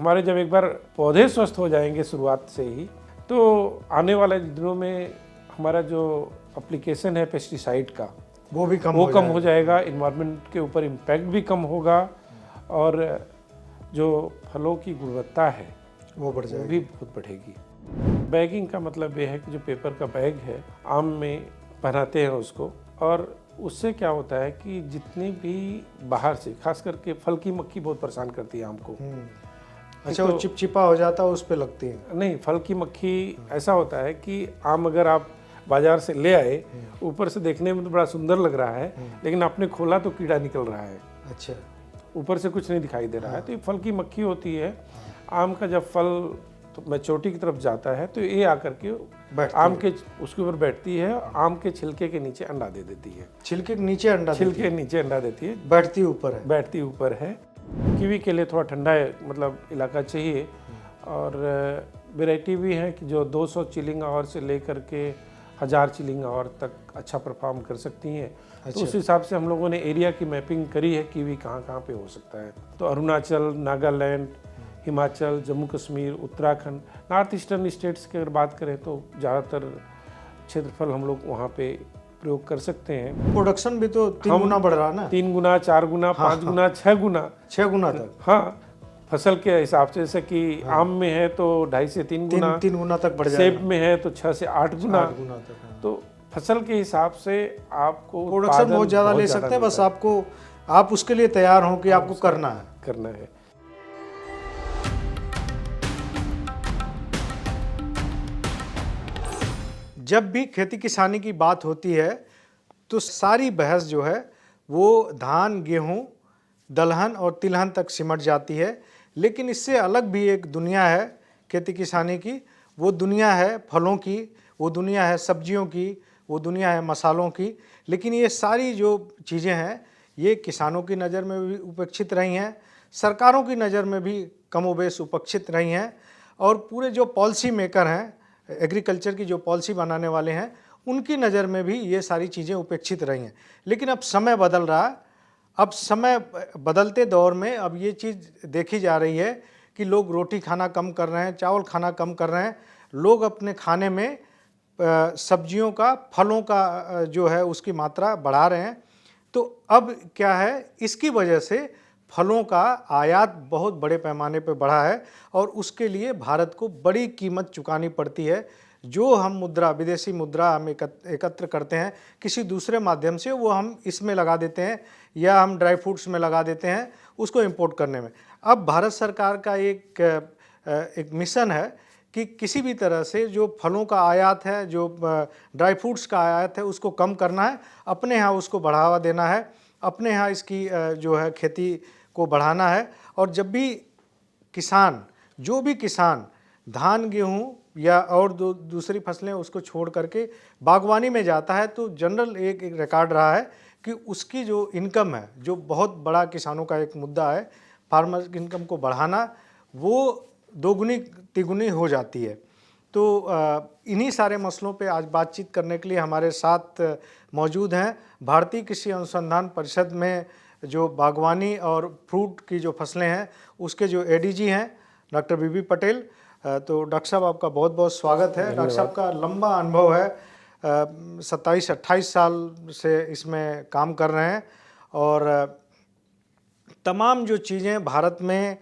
हमारे जब एक बार पौधे स्वस्थ हो जाएंगे शुरुआत से ही, तो आने वाले दिनों में हमारा जो एप्लीकेशन है पेस्टिसाइड का वो भी कम हो जाएगा, इन्वायरमेंट के ऊपर इम्पैक्ट भी कम होगा और जो फलों की गुणवत्ता है वो बढ़ जाएगी, वो भी बहुत बढ़ेगी। बैगिंग का मतलब ये है कि जो पेपर का बैग है आम में पहनाते हैं उसको, और उससे क्या होता है कि जितनी भी बाहर से, खास करके फल की मक्खी बहुत परेशान करती है आम को। अच्छा, वो चिपचिपा हो जाता है, उस पे लगती है? नहीं, फल की मक्खी ऐसा होता है कि आम अगर आप बाजार से ले आए, ऊपर से देखने में तो बड़ा सुंदर लग रहा है, लेकिन आपने खोला तो कीड़ा निकल रहा है। अच्छा, ऊपर से कुछ नहीं दिखाई दे रहा है। तो ये फल की मक्खी होती है। आम का जब फल तो मैच्योरिटी की तरफ जाता है तो ये आकर के आम के उसके ऊपर बैठती है, आम के छिलके के नीचे अंडा दे देती है। छिलके के नीचे अंडा देती है, बैठती ऊपर है। कीवी के लिए थोड़ा ठंडा मतलब इलाका चाहिए, और वैरायटी भी है कि जो 200 चिलिंग आवर से लेकर के 1000 चिलिंग आवर तक अच्छा परफॉर्म कर सकती हैं। अच्छा। तो उस हिसाब से हम लोगों ने एरिया की मैपिंग करी है, कीवी कहाँ कहाँ पे हो सकता है। तो Arunachal, Nagaland, Himachal, Jammu Kashmir, Uttarakhand, north eastern states की अगर बात करें तो ज़्यादातर क्षेत्रफल हम लोग वहाँ पे प्रयोग कर सकते हैं। प्रोडक्शन भी तो 3 गुना बढ़ रहा है ना? 3 गुना, 4 गुना, 5 गुना, 6 गुना तक। हाँ, फसल के हिसाब से, जैसे कि आम में है तो 2.5 से 3 गुना, 3 गुना तक बढ़ जाएगा। सेब में है तो 6 से 8 गुना तक। तो फसल के हिसाब से आपको प्रोडक्शन बहुत ज़्यादा ले सकते हैं, बस आप उसके लिए तैयार हो कि आपको करना है। जब भी खेती किसानी की बात होती है तो सारी बहस जो है वो धान, गेहूं, दलहन और तिलहन तक सिमट जाती है। लेकिन इससे अलग भी एक दुनिया है खेती किसानी की। वो दुनिया है फलों की, वो दुनिया है सब्जियों की, वो दुनिया है मसालों की। लेकिन ये सारी जो चीज़ें हैं ये किसानों की नज़र में भी उपेक्षित रही हैं, सरकारों की नज़र में भी कमोबेश उपेक्षित रही हैं, और पूरे जो पॉलिसी मेकर हैं, एग्रीकल्चर की जो पॉलिसी बनाने वाले हैं, उनकी नज़र में भी ये सारी चीज़ें उपेक्षित रही हैं। लेकिन अब समय बदल रहा है। अब समय बदलते दौर में अब ये चीज़ देखी जा रही है कि लोग रोटी खाना कम कर रहे हैं, चावल खाना कम कर रहे हैं। लोग अपने खाने में सब्जियों का, फलों का जो है उसकी मात्रा बढ़ा रहे हैं। तो अब क्या है, इसकी वजह से फलों का आयात बहुत बड़े पैमाने पर बढ़ा है, और उसके लिए भारत को बड़ी कीमत चुकानी पड़ती है। जो हम मुद्रा, विदेशी मुद्रा हम एकत्र करते हैं किसी दूसरे माध्यम से, वो हम इसमें लगा देते हैं या हम ड्राई फ्रूट्स में लगा देते हैं उसको इंपोर्ट करने में। अब भारत सरकार का एक मिशन है कि किसी भी तरह से जो फलों का आयात है, जो ड्राई फ्रूट्स का आयात है, उसको कम करना है, अपने यहाँ उसको बढ़ावा देना है, अपने यहाँ इसकी जो है खेती को बढ़ाना है। और जब भी किसान, जो भी किसान धान, गेहूं या और दूसरी फसलें उसको छोड़ करके बागवानी में जाता है, तो जनरल एक रिकॉर्ड रहा है कि उसकी जो इनकम है, जो बहुत बड़ा किसानों का एक मुद्दा है, फार्मर इनकम को बढ़ाना, वो दोगुनी तिगुनी हो जाती है। तो इन्हीं सारे मसलों पे आज बातचीत करने के लिए हमारे साथ मौजूद हैं भारतीय कृषि अनुसंधान परिषद में जो बागवानी और फ्रूट की जो फसलें हैं उसके जो एडीजी हैं डॉक्टर बीबी पटेल। तो डॉक्टर साहब, आपका बहुत बहुत स्वागत है। डॉक्टर साहब का लंबा अनुभव है, 27-28 साल से इसमें काम कर रहे हैं, और तमाम जो चीज़ें भारत में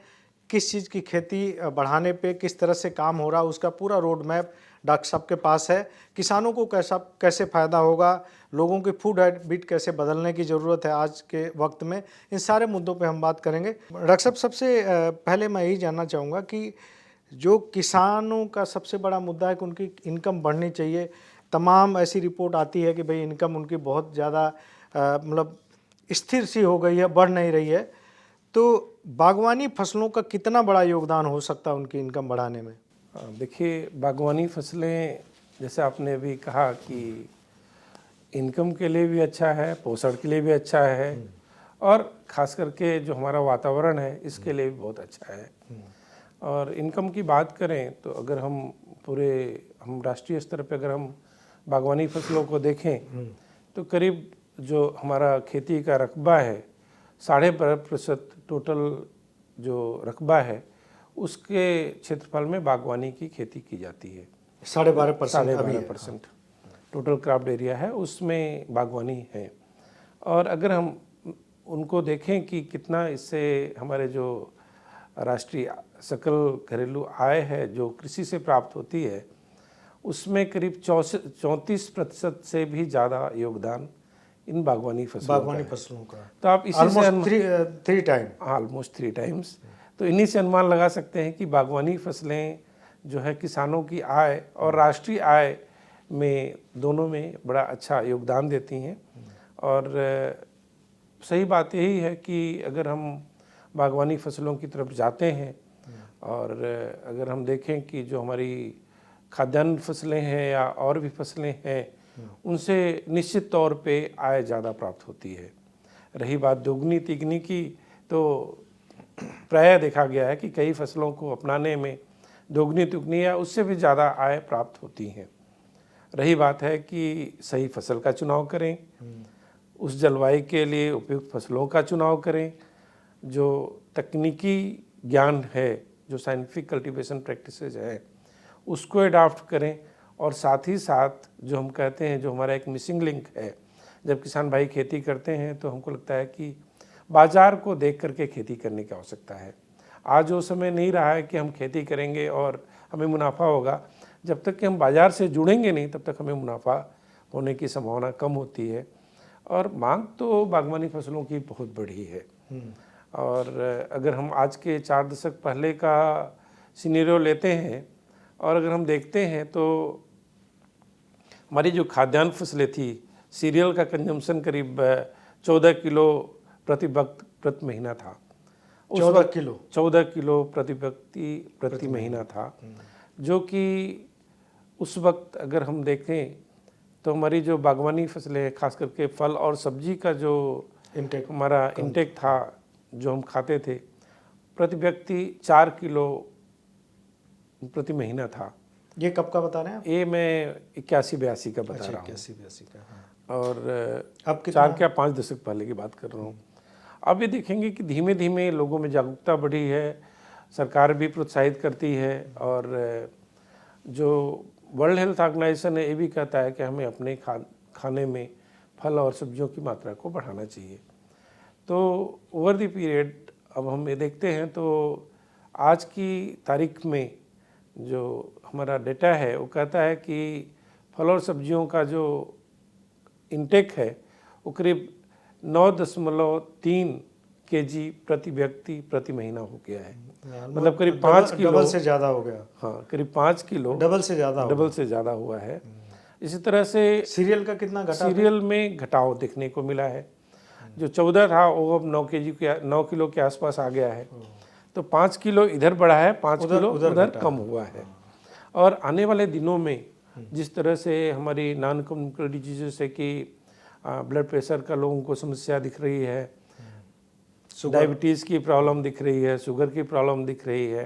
किस चीज़ की खेती बढ़ाने पे किस तरह से काम हो रहा है उसका पूरा रोड मैप डॉक्टर साहब के पास है। किसानों को कैसे फ़ायदा होगा, लोगों की फूड हैबिट कैसे बदलने की ज़रूरत है आज के वक्त में, इन सारे मुद्दों पे हम बात करेंगे। डॉक्टर साहब, सबसे पहले मैं यही जानना चाहूँगा कि जो किसानों का सबसे बड़ा मुद्दा है कि उनकी इनकम बढ़नी चाहिए। तमाम ऐसी रिपोर्ट आती है कि भाई इनकम उनकी बहुत ज़्यादा मतलब स्थिर सी हो गई है, बढ़ नहीं रही है। तो बागवानी फसलों का कितना बड़ा योगदान हो सकता है उनकी इनकम बढ़ाने में? देखिए, बागवानी फसलें जैसे आपने अभी कहा कि इनकम के लिए भी अच्छा है, पोषण के लिए भी अच्छा है, और ख़ास करके जो हमारा वातावरण है इसके लिए भी बहुत अच्छा है। और इनकम की बात करें तो अगर हम राष्ट्रीय स्तर पे अगर हम बागवानी फसलों को देखें तो करीब जो हमारा खेती का रकबा है 12.5% टोटल जो रकबा है उसके क्षेत्रफल में बागवानी की खेती की जाती है। 12.5% अभी है। 12% टोटल क्राफ्ट एरिया है, उसमें बागवानी है। और अगर हम उनको देखें कि कितना इससे हमारे जो राष्ट्रीय सकल घरेलू आय है जो कृषि से प्राप्त होती है, उसमें करीब 34% से भी ज़्यादा योगदान इन बागवानी फसलों का है। फसलों का तो आप इसी से ऑलमोस्ट 3 टाइम। Almost 3 times. तो इन्हीं से अनुमान लगा सकते हैं कि बागवानी फसलें जो है किसानों की आय और राष्ट्रीय आय में दोनों में बड़ा अच्छा योगदान देती हैं। और सही बात यही है कि अगर हम बागवानी फसलों की तरफ जाते हैं और अगर हम देखें कि जो हमारी खाद्यान्न फसलें हैं या और भी फसलें हैं, उनसे निश्चित तौर पे आय ज़्यादा प्राप्त होती है। रही बात दोगुनी तिगुनी की, तो प्रायः देखा गया है कि कई फसलों को अपनाने में दोगुनी तिगुनी या उससे भी ज़्यादा आय प्राप्त होती हैं। रही बात है कि सही फसल का चुनाव करें, उस जलवायु के लिए उपयुक्त फसलों का चुनाव करें, जो तकनीकी ज्ञान है, जो साइंटिफिक कल्टीवेशन प्रैक्टिसेस है, उसको अडॉप्ट करें। और साथ ही साथ जो हम कहते हैं, जो हमारा एक मिसिंग लिंक है, जब किसान भाई खेती करते हैं तो हमको लगता है कि बाज़ार को देख करके खेती करने की आवश्यकता है। आज वो समय नहीं रहा है कि हम खेती करेंगे और हमें मुनाफा होगा। जब तक कि हम बाज़ार से जुड़ेंगे नहीं, तब तक हमें मुनाफा होने की संभावना कम होती है। और मांग तो बागवानी फसलों की बहुत बड़ी है। और अगर हम आज के 4 दशक पहले का सिनेरियो लेते हैं और अगर हम देखते हैं तो हमारी जो खाद्यान्न फसलें थी, सीरियल का कंजम्पशन करीब 14 किलो प्रति वक्त प्रति महीना था। 14 किलो प्रति व्यक्ति प्रति महीना था, जो कि उस वक्त अगर हम देखें तो हमारी जो बागवानी फसलें, खास करके फल और सब्जी का जो हमारा इंटेक था, जो हम खाते थे, प्रति व्यक्ति 4 किलो प्रति महीना था। ये कब का बता रहे हैं आप? ये मैं 81-82 का बता रहा हूँ। 81-82 का, हाँ। और अब 4 क्या 5 दशक पहले की बात कर रहा हूँ। अब ये देखेंगे कि धीमे धीमे लोगों में जागरूकता बढ़ी है, सरकार भी प्रोत्साहित करती है। और जो वर्ल्ड हेल्थ ऑर्गेनाइजेशन है, ये भी कहता है कि हमें अपने खाने में फल और सब्जियों की मात्रा को बढ़ाना चाहिए। तो ओवर द पीरियड अब हम ये देखते हैं तो आज की तारीख में जो हमारा डेटा है वो कहता है कि फल और सब्जियों का जो इंटेक है वो करीब 9.3 केजी प्रति व्यक्ति प्रति महीना हो गया है। मतलब करीब 5 किलो, डबल से ज़्यादा हो गया। हाँ, करीब 5 किलो डबल से ज़्यादा हुआ है। इसी तरह से सीरियल का कितना घटा? सीरियल में घटाव देखने को मिला है। जो 14 था वो अब 9 किलो के आसपास आ गया है। तो 5 किलो इधर बढ़ा है, 5 किलो उधर कम हुआ है। और आने वाले दिनों में जिस तरह से हमारी नॉन कम्युनिकेबल डिजीज जैसे कि ब्लड प्रेशर का लोगों को समस्या दिख रही है, डायबिटीज़ की प्रॉब्लम दिख रही है, शुगर की प्रॉब्लम दिख रही है,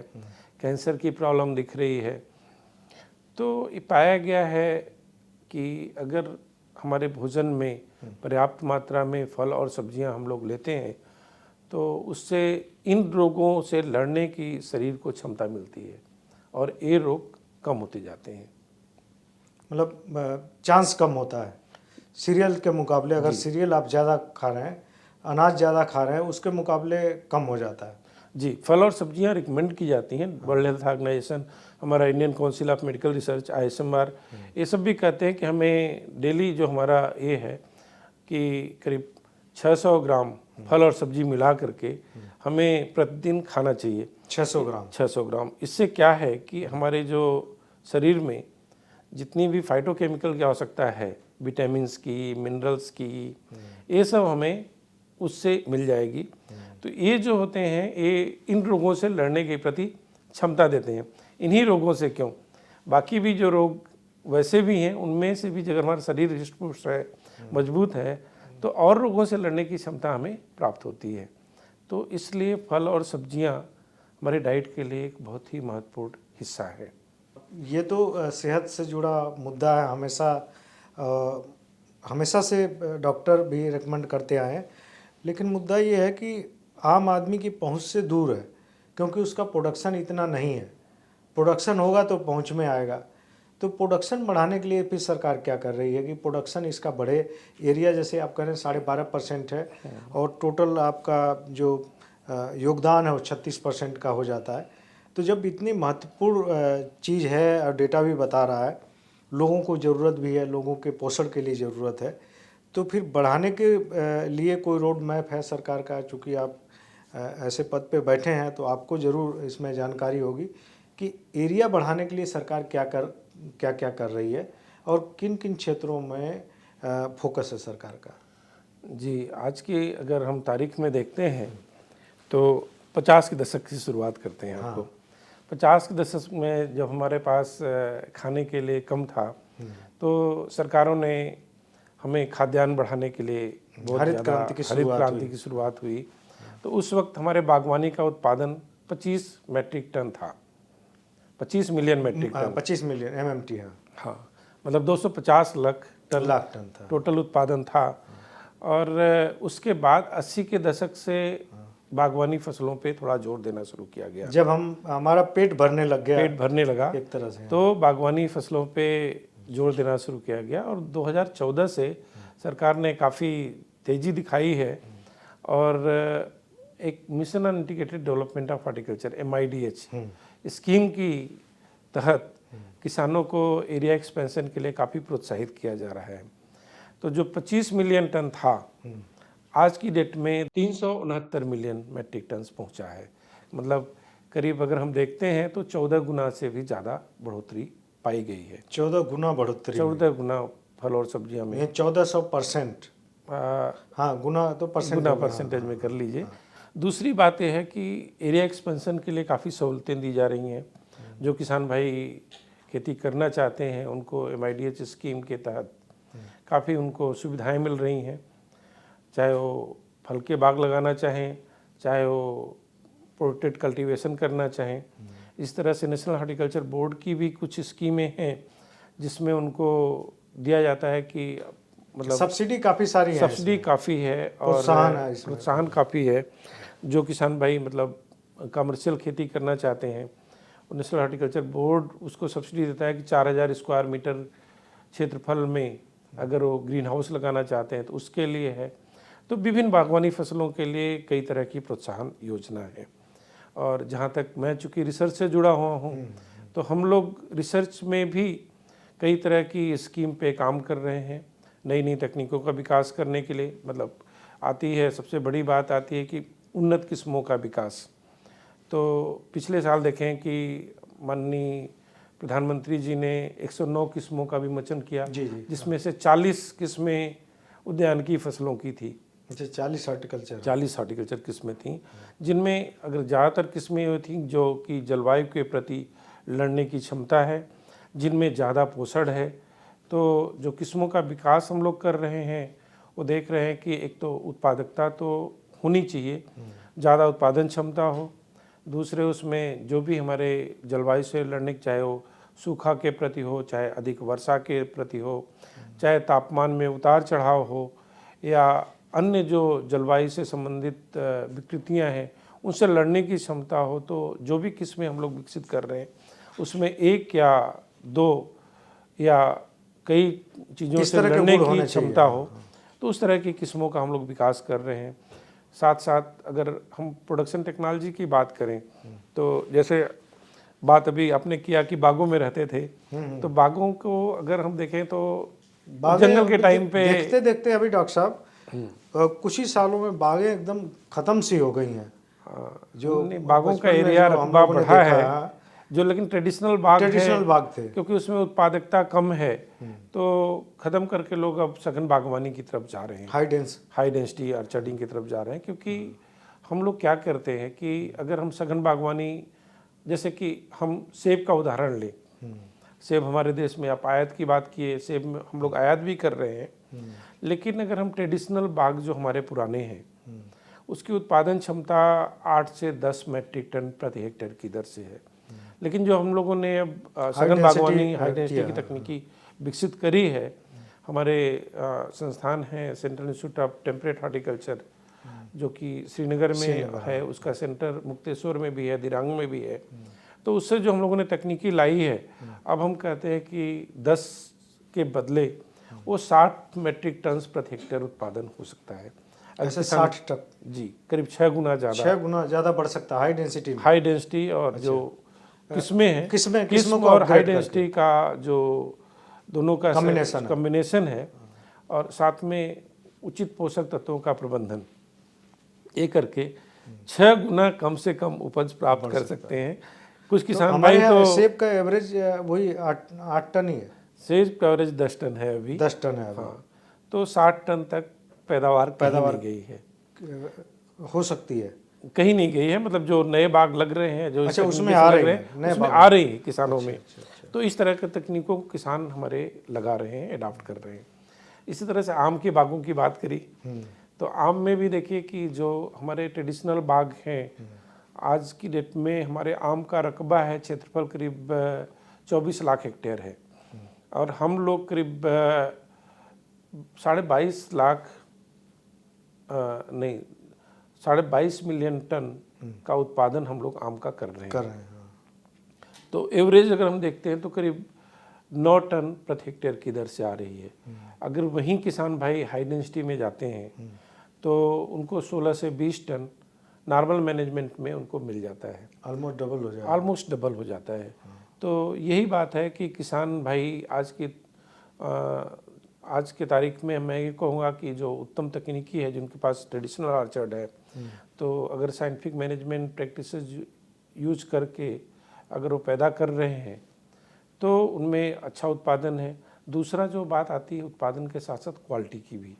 कैंसर की प्रॉब्लम दिख रही है, तो ये पाया गया है कि अगर हमारे भोजन में पर्याप्त मात्रा में फल और सब्जियां हम लोग लेते हैं तो उससे इन रोगों से लड़ने की शरीर को क्षमता मिलती है और ये रोग कम होते जाते हैं। मतलब चांस कम होता है सीरियल के मुकाबले। अगर सीरियल आप ज़्यादा खा रहे हैं, अनाज ज़्यादा खा रहे हैं, उसके मुकाबले कम हो जाता है। जी, फल और सब्जियां रिकमेंड की जाती हैं। वर्ल्ड हेल्थ ऑर्गेनाइजेशन, हमारा Indian council of medical research, ISMR, ये सब भी कहते हैं कि हमें डेली जो हमारा ये है कि करीब 600 ग्राम फल और सब्जी मिला करके हमें प्रतिदिन खाना चाहिए। 600 ग्राम। इससे क्या है कि हमारे जो शरीर में जितनी भी फाइटोकेमिकल की आवश्यकता है, विटामिन्स की, मिनरल्स की, ये सब हमें उससे मिल जाएगी। तो ये जो होते हैं ये इन रोगों से लड़ने के प्रति क्षमता देते हैं। इन्हीं रोगों से क्यों, बाकी भी जो रोग वैसे भी हैं उनमें से भी अगर हमारा शरीर हृष्ट पुष्ट है, मजबूत है, तो और रोगों से लड़ने की क्षमता हमें प्राप्त होती है। तो इसलिए फल और सब्जियां हमारे डाइट के लिए एक बहुत ही महत्वपूर्ण हिस्सा है। ये तो सेहत से जुड़ा मुद्दा है, हमेशा से डॉक्टर भी रेकमेंड करते आए हैं। लेकिन मुद्दा ये है कि आम आदमी की पहुंच से दूर है क्योंकि उसका प्रोडक्शन इतना नहीं है। प्रोडक्शन होगा तो पहुंच में आएगा। तो प्रोडक्शन बढ़ाने के लिए फिर सरकार क्या कर रही है कि प्रोडक्शन इसका बढ़े। एरिया जैसे आप कह रहे हैं 12.5% है और टोटल आपका जो योगदान है वो 36% का हो जाता है। तो जब इतनी महत्वपूर्ण चीज़ है और डेटा भी बता रहा है, लोगों को ज़रूरत भी है, लोगों के पोषण के लिए ज़रूरत है, तो फिर बढ़ाने के लिए कोई रोड मैप है सरकार का? चूँकि आप ऐसे पद पे बैठे हैं तो आपको ज़रूर इसमें जानकारी होगी कि एरिया बढ़ाने के लिए सरकार क्या क्या कर रही है और किन किन क्षेत्रों में फोकस है सरकार का। जी, आज की अगर हम तारीख में देखते हैं तो 50 के दशक से शुरुआत करते हैं आपको। 50 के दशक में जब हमारे पास खाने के लिए कम था तो सरकारों ने हमें खाद्यान्न बढ़ाने के लिए बहुत हरित ज़्यादा हरित क्रांति की शुरुआत हुई। तो उस वक्त हमारे बागवानी का उत्पादन 25 मैट्रिक टन था, 25 million metric ton, 25 million MMT है। हाँ, मतलब 250 लाख टन था टोटल उत्पादन था। और उसके बाद 80 के दशक से बागवानी फसलों पे थोड़ा जोर देना शुरू किया गया। जब हमारा पेट भरने लग गया, पेट भरने लगा एक तरह से, तो बागवानी फसलों पे जोर देना शुरू किया गया। और 2014 से सरकार ने काफ़ी तेज़ी दिखाई है और एक mission on integrated development of horticulture MIDH scheme की तहत किसानों को एरिया एक्सपेंशन के लिए काफ़ी प्रोत्साहित किया जा रहा है। तो जो 25 मिलियन टन था, आज की डेट में 369 मिलियन मैट्रिक टन पहुंचा है। मतलब करीब अगर हम देखते हैं तो 14 गुना से भी ज़्यादा बढ़ोतरी पाई गई है। 14 गुना बढ़ोतरी, 14 गुना फल और सब्जियां में, 1400%। हाँ, गुना तो परसेंटेज में कर लीजिए। दूसरी बात यह है कि एरिया एक्सपेंशन के लिए काफ़ी सहूलतें दी जा रही हैं। जो किसान भाई खेती करना चाहते हैं उनको MIDH स्कीम के तहत काफ़ी उनको सुविधाएं मिल रही हैं। चाहे वो फल के बाग लगाना चाहें, चाहे वो प्रोटेक्टेड कल्टीवेशन करना चाहें। इस तरह से नेशनल हॉर्टिकल्चर बोर्ड की भी कुछ स्कीमें हैं जिसमें उनको दिया जाता है कि मतलब सब्सिडी काफ़ी सारी है, सब्सिडी काफ़ी है और प्रोत्साहन काफ़ी है। जो किसान भाई मतलब कमर्शियल खेती करना चाहते हैं, नेशनल हॉर्टिकल्चर बोर्ड उसको सब्सिडी देता है कि 4000 स्क्वायर मीटर क्षेत्रफल में अगर वो ग्रीन हाउस लगाना चाहते हैं तो उसके लिए है। तो विभिन्न बागवानी फसलों के लिए कई तरह की प्रोत्साहन योजना है। और जहाँ तक मैं चूँकि रिसर्च से जुड़ा हुआ हूँ तो हम लोग रिसर्च में भी कई तरह की स्कीम पे काम कर रहे हैं, नई नई तकनीकों का विकास करने के लिए। मतलब आती है, सबसे बड़ी बात आती है कि उन्नत किस्मों का विकास। तो पिछले साल देखें कि माननीय प्रधानमंत्री जी ने 109 किस्मों का विमोचन किया, जिसमें से 40 किस्में उद्यानिकी फसलों की थी। 40 हॉर्टिकल्चर किस्में थीं, जिनमें अगर ज़्यादातर किस्में वो थीं जो कि जलवायु के प्रति लड़ने की क्षमता है, जिनमें ज़्यादा पोषण है। तो जो किस्मों का विकास हम लोग कर रहे हैं वो देख रहे हैं कि एक तो उत्पादकता तो होनी चाहिए, ज़्यादा उत्पादन क्षमता हो। दूसरे उसमें जो भी हमारे जलवायु से लड़ने, चाहे वो सूखा के प्रति हो, चाहे अधिक वर्षा के प्रति हो, चाहे तापमान में उतार चढ़ाव हो, या अन्य जो जलवायु से संबंधित विकृतियां हैं उनसे लड़ने की क्षमता हो। तो जो भी किस्में हम लोग विकसित कर रहे हैं उसमें एक या दो या कई चीज़ों से लड़ने की क्षमता हो, तो उस तरह की किस्मों का हम लोग विकास कर रहे हैं। साथ साथ अगर हम प्रोडक्शन टेक्नोलॉजी की बात करें तो जैसे बात अभी आपने किया कि बागों में रहते थे, तो बागों को अगर हम देखें तो जंगल के टाइम पे देखते देखते अभी डॉक्टर साहब कुछ ही सालों में बागें एकदम खत्म सी हो गई हैं। जो बागों का एरिया रकबा बढ़ा है, जो लेकिन ट्रेडिशनल बाग थे, क्योंकि उसमें उत्पादकता कम है तो ख़त्म करके लोग अब सघन बागवानी की तरफ जा रहे हैं, हाई डेंसिटी ऑर्चर्डिंग की तरफ जा रहे हैं। क्योंकि हम लोग क्या करते हैं कि अगर हम सघन बागवानी, जैसे कि हम सेब का उदाहरण लें, सेब हमारे देश में, आप आयात की बात किए, सेब में हम लोग आयात भी कर रहे हैं, लेकिन अगर हम ट्रेडिशनल बाग जो हमारे पुराने हैं उसकी उत्पादन क्षमता 8 से 10 मैट्रिक टन प्रति हेक्टेयर की दर से है। लेकिन जो हम लोगों ने अब सघन बागवानी हाई डेंसिटी की तकनीकी विकसित करी है, हमारे संस्थान हैं central institute of temperate horticulture, जो कि श्रीनगर में है, उसका सेंटर मुक्तेश्वर में भी है, दिरांग में भी है। तो उससे जो हम लोगों ने तकनीकी लाई है, अब हम कहते हैं कि 10 के बदले वो 60 मेट्रिक टन प्रति हेक्टेयर उत्पादन हो सकता है। ऐसे 60 टन जी, करीब 6 गुना ज़्यादा, 6 गुना ज़्यादा बढ़ सकता है हाई डेंसिटी में। हाई डेंसिटी और जो किस्में हैं, किस्मों किस्म को और हाई upgrade डेंसिटी का जो दोनों का कॉम्बिनेशन है, और साथ में उचित पोषक तत्वों का प्रबंधन, ये करके 6 गुना कम से कम उपज प्राप्त कर सकते हैं। कुछ किसान भाई तो सेब का एवरेज वही 8 टन ही है। सेब का एवरेज 10 टन है अभी। 10 टन है अभी। हाँ, तो 60 टन तक पैदावार नहीं गई है, हो सकती है, कहीं नहीं गई है। मतलब जो नए बाग लग रहे हैं, जो अच्छा, इस उसमें तकनीक आ से रहे लग हैं, उसमें आ रही है किसानों में। तो इस तरह के तकनीकों को किसान हमारे लगा रहे हैं, अडॉप्ट कर रहे हैं। इसी तरह से आम के बागों की बात करी तो आम में भी देखिए कि जो हमारे ट्रेडिशनल बाग हैं, आज की डेट में हमारे आम का रकबा है, क्षेत्रफल करीब 24 लाख हेक्टेयर है, और हम लोग करीब 22.5 लाख नहीं 22.5 मिलियन टन का उत्पादन हम लोग आम का कर रहे हैं। तो एवरेज अगर हम देखते हैं तो करीब 9 टन प्रति हेक्टेयर की दर से आ रही है। अगर वहीं किसान भाई हाई डेंसिटी में जाते हैं तो उनको 16 से 20 टन नॉर्मल मैनेजमेंट में उनको मिल जाता है। ऑलमोस्ट डबल हो जाता है। तो यही बात है कि किसान भाई आज के तारीख में मैं ये कहूँगा कि जो उत्तम तकनीकी है, जिनके पास ट्रेडिशनल ऑर्चर्ड है, तो अगर साइंटिफिक मैनेजमेंट प्रैक्टिसेस यूज करके अगर वो पैदा कर रहे हैं तो उनमें अच्छा उत्पादन है। दूसरा जो बात आती है उत्पादन के साथ साथ क्वालिटी की भी।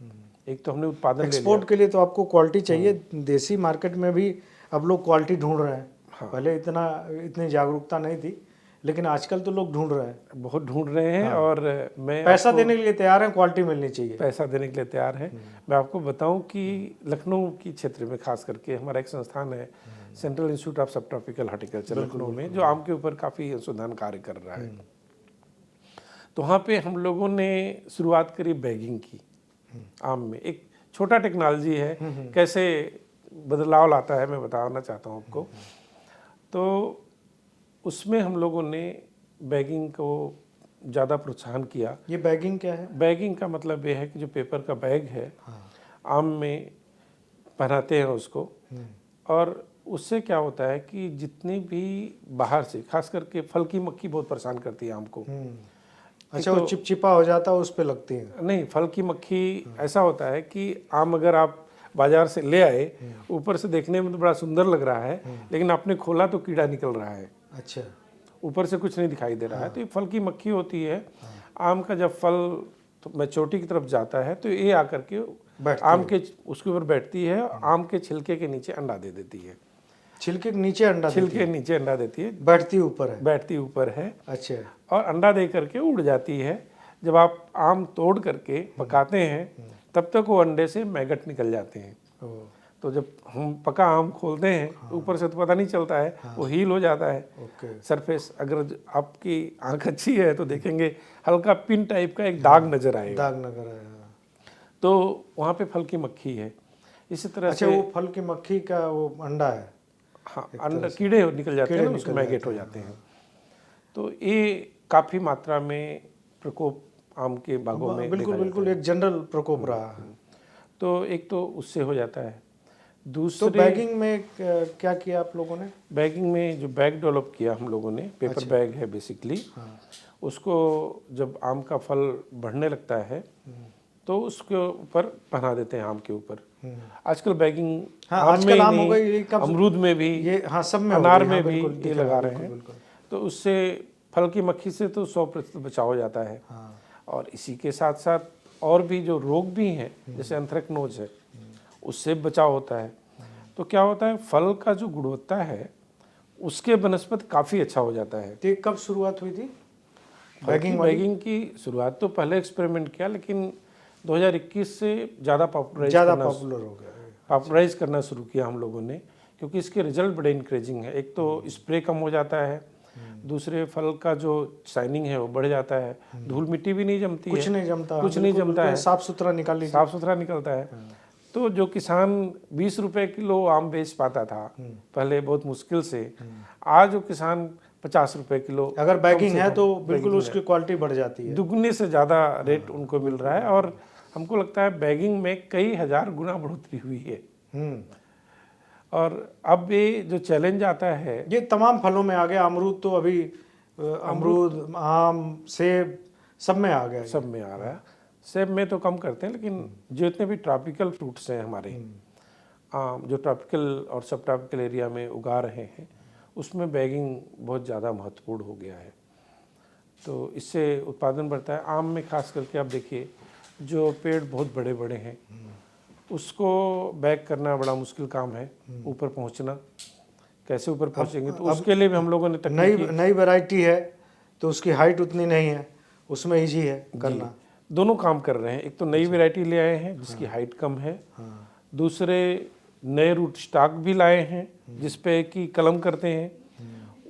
एक तो हमने उत्पादन एक्सपोर्ट के लिए तो आपको क्वालिटी चाहिए। देसी मार्केट में भी अब लोग क्वालिटी ढूंढ रहे हैं। पहले इतनी जागरूकता नहीं थी, लेकिन आजकल तो लोग ढूंढ रहे हैं, बहुत ढूंढ रहे हैं। और मैं पैसा देने के लिए तैयार है, क्वालिटी मिलनी चाहिए। पैसा देने के लिए तैयार है। मैं आपको बताऊं कि लखनऊ की क्षेत्र में खास करके हमारा एक संस्थान है, सेंट्रल इंस्टीट्यूट ऑफ सब ट्रॉपिकल हॉर्टिकल्चर लखनऊ में, जो आम के ऊपर काफ़ी अनुसंधान कार्य कर रहा है। तो वहाँ पे हम लोगों ने शुरुआत करी बैगिंग की आम में। एक छोटा टेक्नोलॉजी है, कैसे बदलाव लाता है मैं बताना चाहता हूँ आपको। तो उसमें हम लोगों ने बैगिंग को ज़्यादा प्रोत्साहन किया। ये बैगिंग क्या है? बैगिंग का मतलब ये है कि जो पेपर का बैग है, आम में पहनाते हैं उसको, और उससे क्या होता है कि जितनी भी बाहर से, खास करके फल की मक्खी बहुत परेशान करती है आम को। अच्छा, वो चिपचिपा हो जाता है, उस पे लगती है? नहीं, फल की मक्खी ऐसा होता है कि आम अगर आप बाजार से ले आए, ऊपर से देखने में तो बड़ा सुंदर लग रहा है, लेकिन आपने खोला तो कीड़ा निकल रहा है। अच्छा, ऊपर से कुछ नहीं दिखाई दे रहा है। तो ये फल की मक्खी होती है। आम का जब फल तो मैच्योरिटी की तरफ जाता है तो ये आकर के आम के उसके ऊपर बैठती है, आम के छिलके के नीचे अंडा दे देती है। छिलके के नीचे अंडा देती है, बैठती ऊपर है। अच्छा, और अंडा दे करके उड़ जाती है। जब आप आम तोड़ करके पकाते हैं तब तक वो अंडे से मैगट निकल जाते हैं। तो जब हम पका आम खोलते हैं ऊपर से तो पता नहीं चलता है, वो हील हो जाता है सरफेस। अगर आपकी आंख अच्छी है तो देखेंगे हल्का पिन टाइप का एक दाग नजर आएगा। तो वहाँ पे फल की मक्खी है। इसी तरह से वो फल की मक्खी का वो अंडा है। हाँ, अंडा कीड़े निकल जाते हैं, उसमें मैगेट हो जाते हैं। तो ये काफ़ी मात्रा में प्रकोप आम के बागों में बिल्कुल एक जनरल प्रकोप रहा है। तो एक तो उससे हो जाता है। दूसरे, तो बैगिंग में क्या किया आप लोगों ने? बैगिंग में जो बैग डेवलप किया हम लोगों ने, पेपर बैग है बेसिकली। उसको जब आम का फल बढ़ने लगता है तो उसके ऊपर पहना देते हैं आम के ऊपर। आजकल बैगिंग आजकल आम हो गई, अमरूद में भी, सब में, अनार में भी ये लगा रहे हैं। तो उससे फल की मक्खी से तो 100% बचाव हो जाता है। और इसी के साथ साथ और भी जो रोग भी हैं, जैसे एंथ्रेक्नोज है, उससे बचाव होता है। तो क्या होता है, फल का जो गुणवत्ता है उसके बनस्पत काफ़ी अच्छा हो जाता है। तो कब शुरुआत हुई थी बैगिंग की? शुरुआत तो पहले एक्सपेरिमेंट किया, लेकिन 2021 से ज़्यादा पॉपुलर हो गया, पॉपुलराइज करना शुरू किया हम लोगों ने, क्योंकि इसके रिजल्ट बड़े इंक्रेजिंग है। एक तो स्प्रे कम हो जाता है, दूसरे फल का जो शाइनिंग है वो बढ़ जाता है, धूल मिट्टी भी नहीं जमती है, कुछ नहीं जमता है, साफ सुथरा निकलता है। तो जो किसान 20 रुपए किलो आम बेच पाता था पहले बहुत मुश्किल से, आज वो किसान 50 रुपए किलो, अगर बैगिंग कम से है कम तो बिल्कुल बैगिंग उसकी क्वालिटी बढ़ जाती है। दुगने से ज़्यादा रेट उनको मिल रहा है। और हमको लगता है बैगिंग में कई हजार गुना बढ़ोतरी हुई है। और अब ये जो चैलेंज आता है, ये तमाम फलों में आ गया। अमरूद तो अभी अमरूद, आम, सेब सब में आ गया ये। सब में आ रहा है। सेब में तो कम करते हैं, लेकिन जितने भी ट्रॉपिकल फ्रूट्स हैं हमारे, जो ट्रॉपिकल और सब ट्रॉपिकल एरिया में उगा रहे हैं, उसमें बैगिंग बहुत ज़्यादा महत्वपूर्ण हो गया है। तो इससे उत्पादन बढ़ता है। आम में खास करके आप देखिए, जो पेड़ बहुत बड़े बड़े हैं उसको बैग करना बड़ा मुश्किल काम है। ऊपर पहुंचना, कैसे ऊपर पहुंचेंगे, तो उसके लिए भी हम लोगों ने नई वैरायटी है तो उसकी हाइट उतनी नहीं है, उसमें इजी है करना। दोनों काम कर रहे हैं। एक तो नई वैरायटी ले आए हैं जिसकी हाइट कम है, दूसरे नए रूट स्टॉक भी लाए हैं जिस पे कि कलम करते हैं,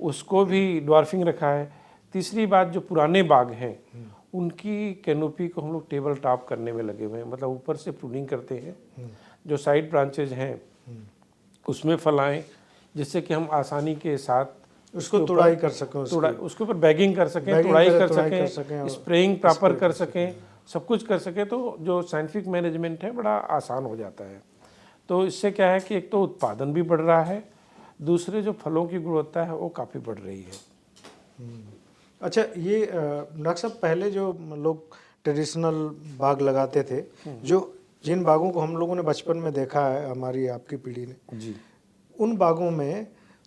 उसको भी ड्वार्फिंग रखा है। तीसरी बात, जो पुराने बाग हैं उनकी कैनोपी को हम लोग टेबल टॉप करने में लगे हुए हैं, मतलब ऊपर से प्रूनिंग करते हैं, जो साइड ब्रांचेज हैं उसमें फल आएँ, जिससे कि हम आसानी के साथ उसको तुड़ाई कर सकें, उसके ऊपर बैगिंग कर सकें, तुड़ाई कर सकें, स्प्रेइंग प्रॉपर कर सकें, सब कुछ कर सकें। तो जो साइंटिफिक मैनेजमेंट है बड़ा आसान हो जाता है। तो इससे क्या है कि एक तो उत्पादन भी बढ़ रहा है, दूसरे जो फलों की गुणवत्ता है वो काफ़ी बढ़ रही है। अच्छा, ये डॉक्टर साहब, पहले जो लोग ट्रेडिशनल बाग लगाते थे, जो जिन बागों को हम लोगों ने बचपन में देखा है, हमारी आपकी पीढ़ी ने जी, उन बागों में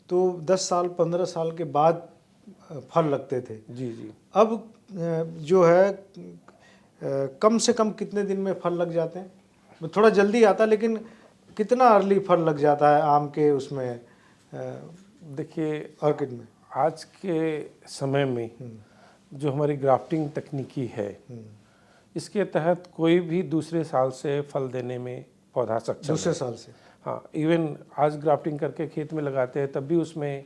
तो 10 साल 15 साल के बाद फल लगते थे। जी जी। अब जो है कम से कम कितने दिन में फल लग जाते हैं? थोड़ा जल्दी आता, लेकिन कितना अर्ली फल लग जाता है आम के उसमें, देखिए, ऑर्किड में? आज के समय में जो हमारी ग्राफ्टिंग तकनीकी है, इसके तहत कोई भी दूसरे साल से फल देने में पौधा सक्षम दूसरे है। साल से? हाँ, इवन आज ग्राफ्टिंग करके खेत में लगाते हैं तब भी उसमें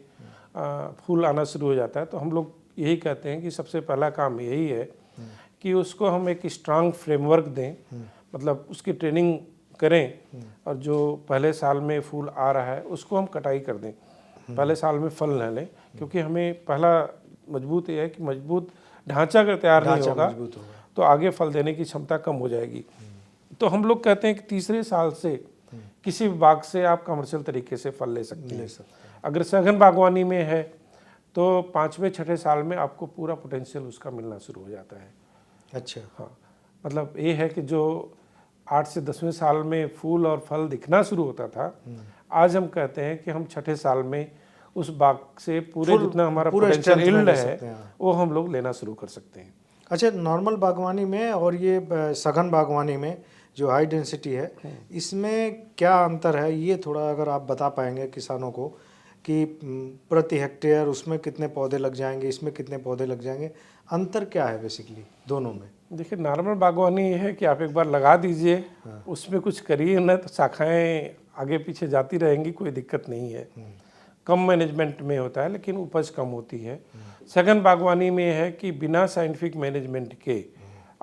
फूल आना शुरू हो जाता है। तो हम लोग यही कहते हैं कि सबसे पहला काम यही है कि उसको हम एक स्ट्रांग फ्रेमवर्क दें, मतलब उसकी ट्रेनिंग करें, और जो पहले साल में फूल आ रहा है उसको हम कटाई कर दें, पहले साल में फल न लें। क्योंकि हमें पहला मजबूत ये है कि मजबूत ढांचा अगर तैयार नहीं होगा तो आगे फल देने की क्षमता कम हो जाएगी। तो हम लोग कहते हैं कि तीसरे साल से किसी भी बाग से आप कमर्शियल तरीके से फल ले सकते हैं। अगर सघन बागवानी में है तो 5वें 6ठे साल में आपको पूरा पोटेंशियल उसका मिलना शुरू हो जाता है। अच्छा। हाँ, मतलब ये है कि जो 8 से 10वें साल में फूल और फल दिखना शुरू होता था, आज हम कहते हैं कि हम 6ठे साल में उस बाग से पूरे जितना हमारा पोटेंशियल यील्ड है वो हम लोग लेना शुरू कर सकते हैं। अच्छा, नॉर्मल बागवानी में और ये सघन बागवानी में जो हाई डेंसिटी है, इसमें क्या अंतर है? ये थोड़ा अगर आप बता पाएंगे किसानों को कि प्रति हेक्टेयर उसमें कितने पौधे लग जाएंगे, इसमें कितने पौधे लग जाएंगे, अंतर क्या है बेसिकली दोनों में? देखिए, नॉर्मल बागवानी ये है कि आप एक बार लगा दीजिए, उसमें कुछ करिए ना, तो शाखाएं आगे पीछे जाती रहेंगी, कोई दिक्कत नहीं है। कम मैनेजमेंट में होता है लेकिन उपज कम होती है। सघन बागवानी में है कि बिना साइंटिफिक मैनेजमेंट के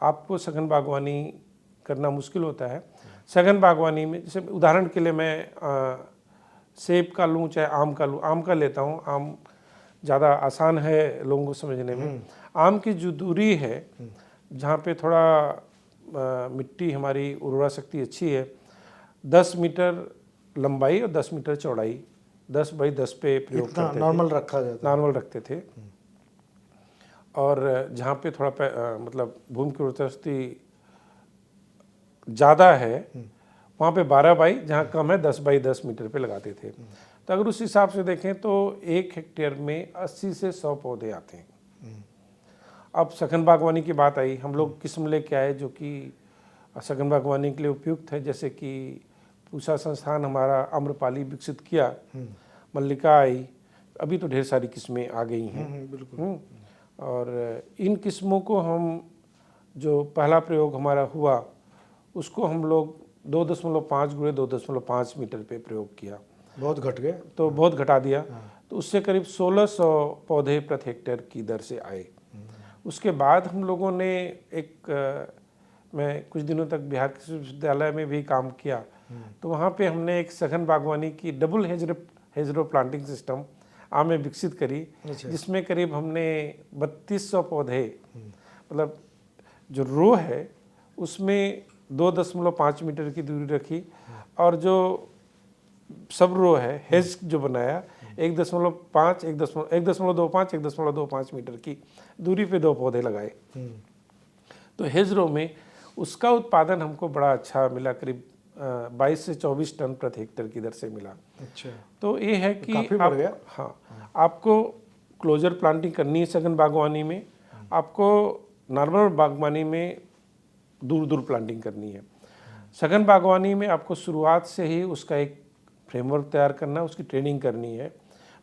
आपको सघन बागवानी करना मुश्किल होता है। सघन बागवानी में, जैसे उदाहरण के लिए मैं सेब का लूँ चाहे आम का लूँ, आम का लेता हूँ, आम ज़्यादा आसान है लोगों को समझने में। आम की जो दूरी है, जहाँ पे थोड़ा मिट्टी हमारी उर्वरा शक्ति अच्छी है, 10 मीटर लंबाई और 10 मीटर चौड़ाई, 10 बाई 10 पे प्रयोग करते थे, नॉर्मल रखा जाता, नॉर्मल रखते थे। और जहाँ पे थोड़ा मतलब भूमि की उर्वरा शक्ति ज़्यादा है वहाँ पे 12 बाई, जहाँ कम है 10 बाई 10 मीटर पे लगाते थे। तो अगर उस हिसाब से देखें तो 1 हेक्टेयर में 80 से 100 पौधे आते हैं। अब सघन बागवानी की बात आई, हम लोग किस्म लेके आए जो कि सघन बागवानी के लिए उपयुक्त है, जैसे कि पूसा संस्थान हमारा आम्रपाली विकसित किया, मल्लिका आई, अभी तो ढेर सारी किस्में आ गई हैं। बिल्कुल। और इन किस्मों को हम, जो पहला प्रयोग हमारा हुआ उसको हम लोग 2.5 गुणे 2.5 मीटर पे प्रयोग किया। बहुत घट गए, तो बहुत घटा दिया। तो उससे करीब 1600 पौधे प्रति हेक्टेयर की दर से आए। उसके बाद हम लोगों ने मैं कुछ दिनों तक बिहार कृषि विश्वविद्यालय में भी काम किया, तो वहाँ पे हमने एक सघन बागवानी की डबल हेजरो प्लांटिंग सिस्टम आम में विकसित करी, जिसमें करीब हमने 3200 पौधे, मतलब जो रो है उसमें 2.5 मीटर की दूरी रखी, और जो सब रो है हेज जो बनाया 1.5, 1.25, 1.25 मीटर की दूरी पे 2 पौधे लगाए। तो हेज रो में उसका उत्पादन हमको बड़ा अच्छा मिला, करीब 22 से 24 टन प्रति हेक्टेयर की दर से मिला। अच्छा, तो ये है कि काफी बढ़ गया। हाँ, आपको क्लोजर प्लांटिंग करनी है सघन बागवानी में, आपको नॉर्मल बागवानी में दूर दूर प्लांटिंग करनी है। सघन बागवानी में आपको शुरुआत से ही उसका एक फ्रेमवर्क तैयार करना, उसकी ट्रेनिंग करनी है।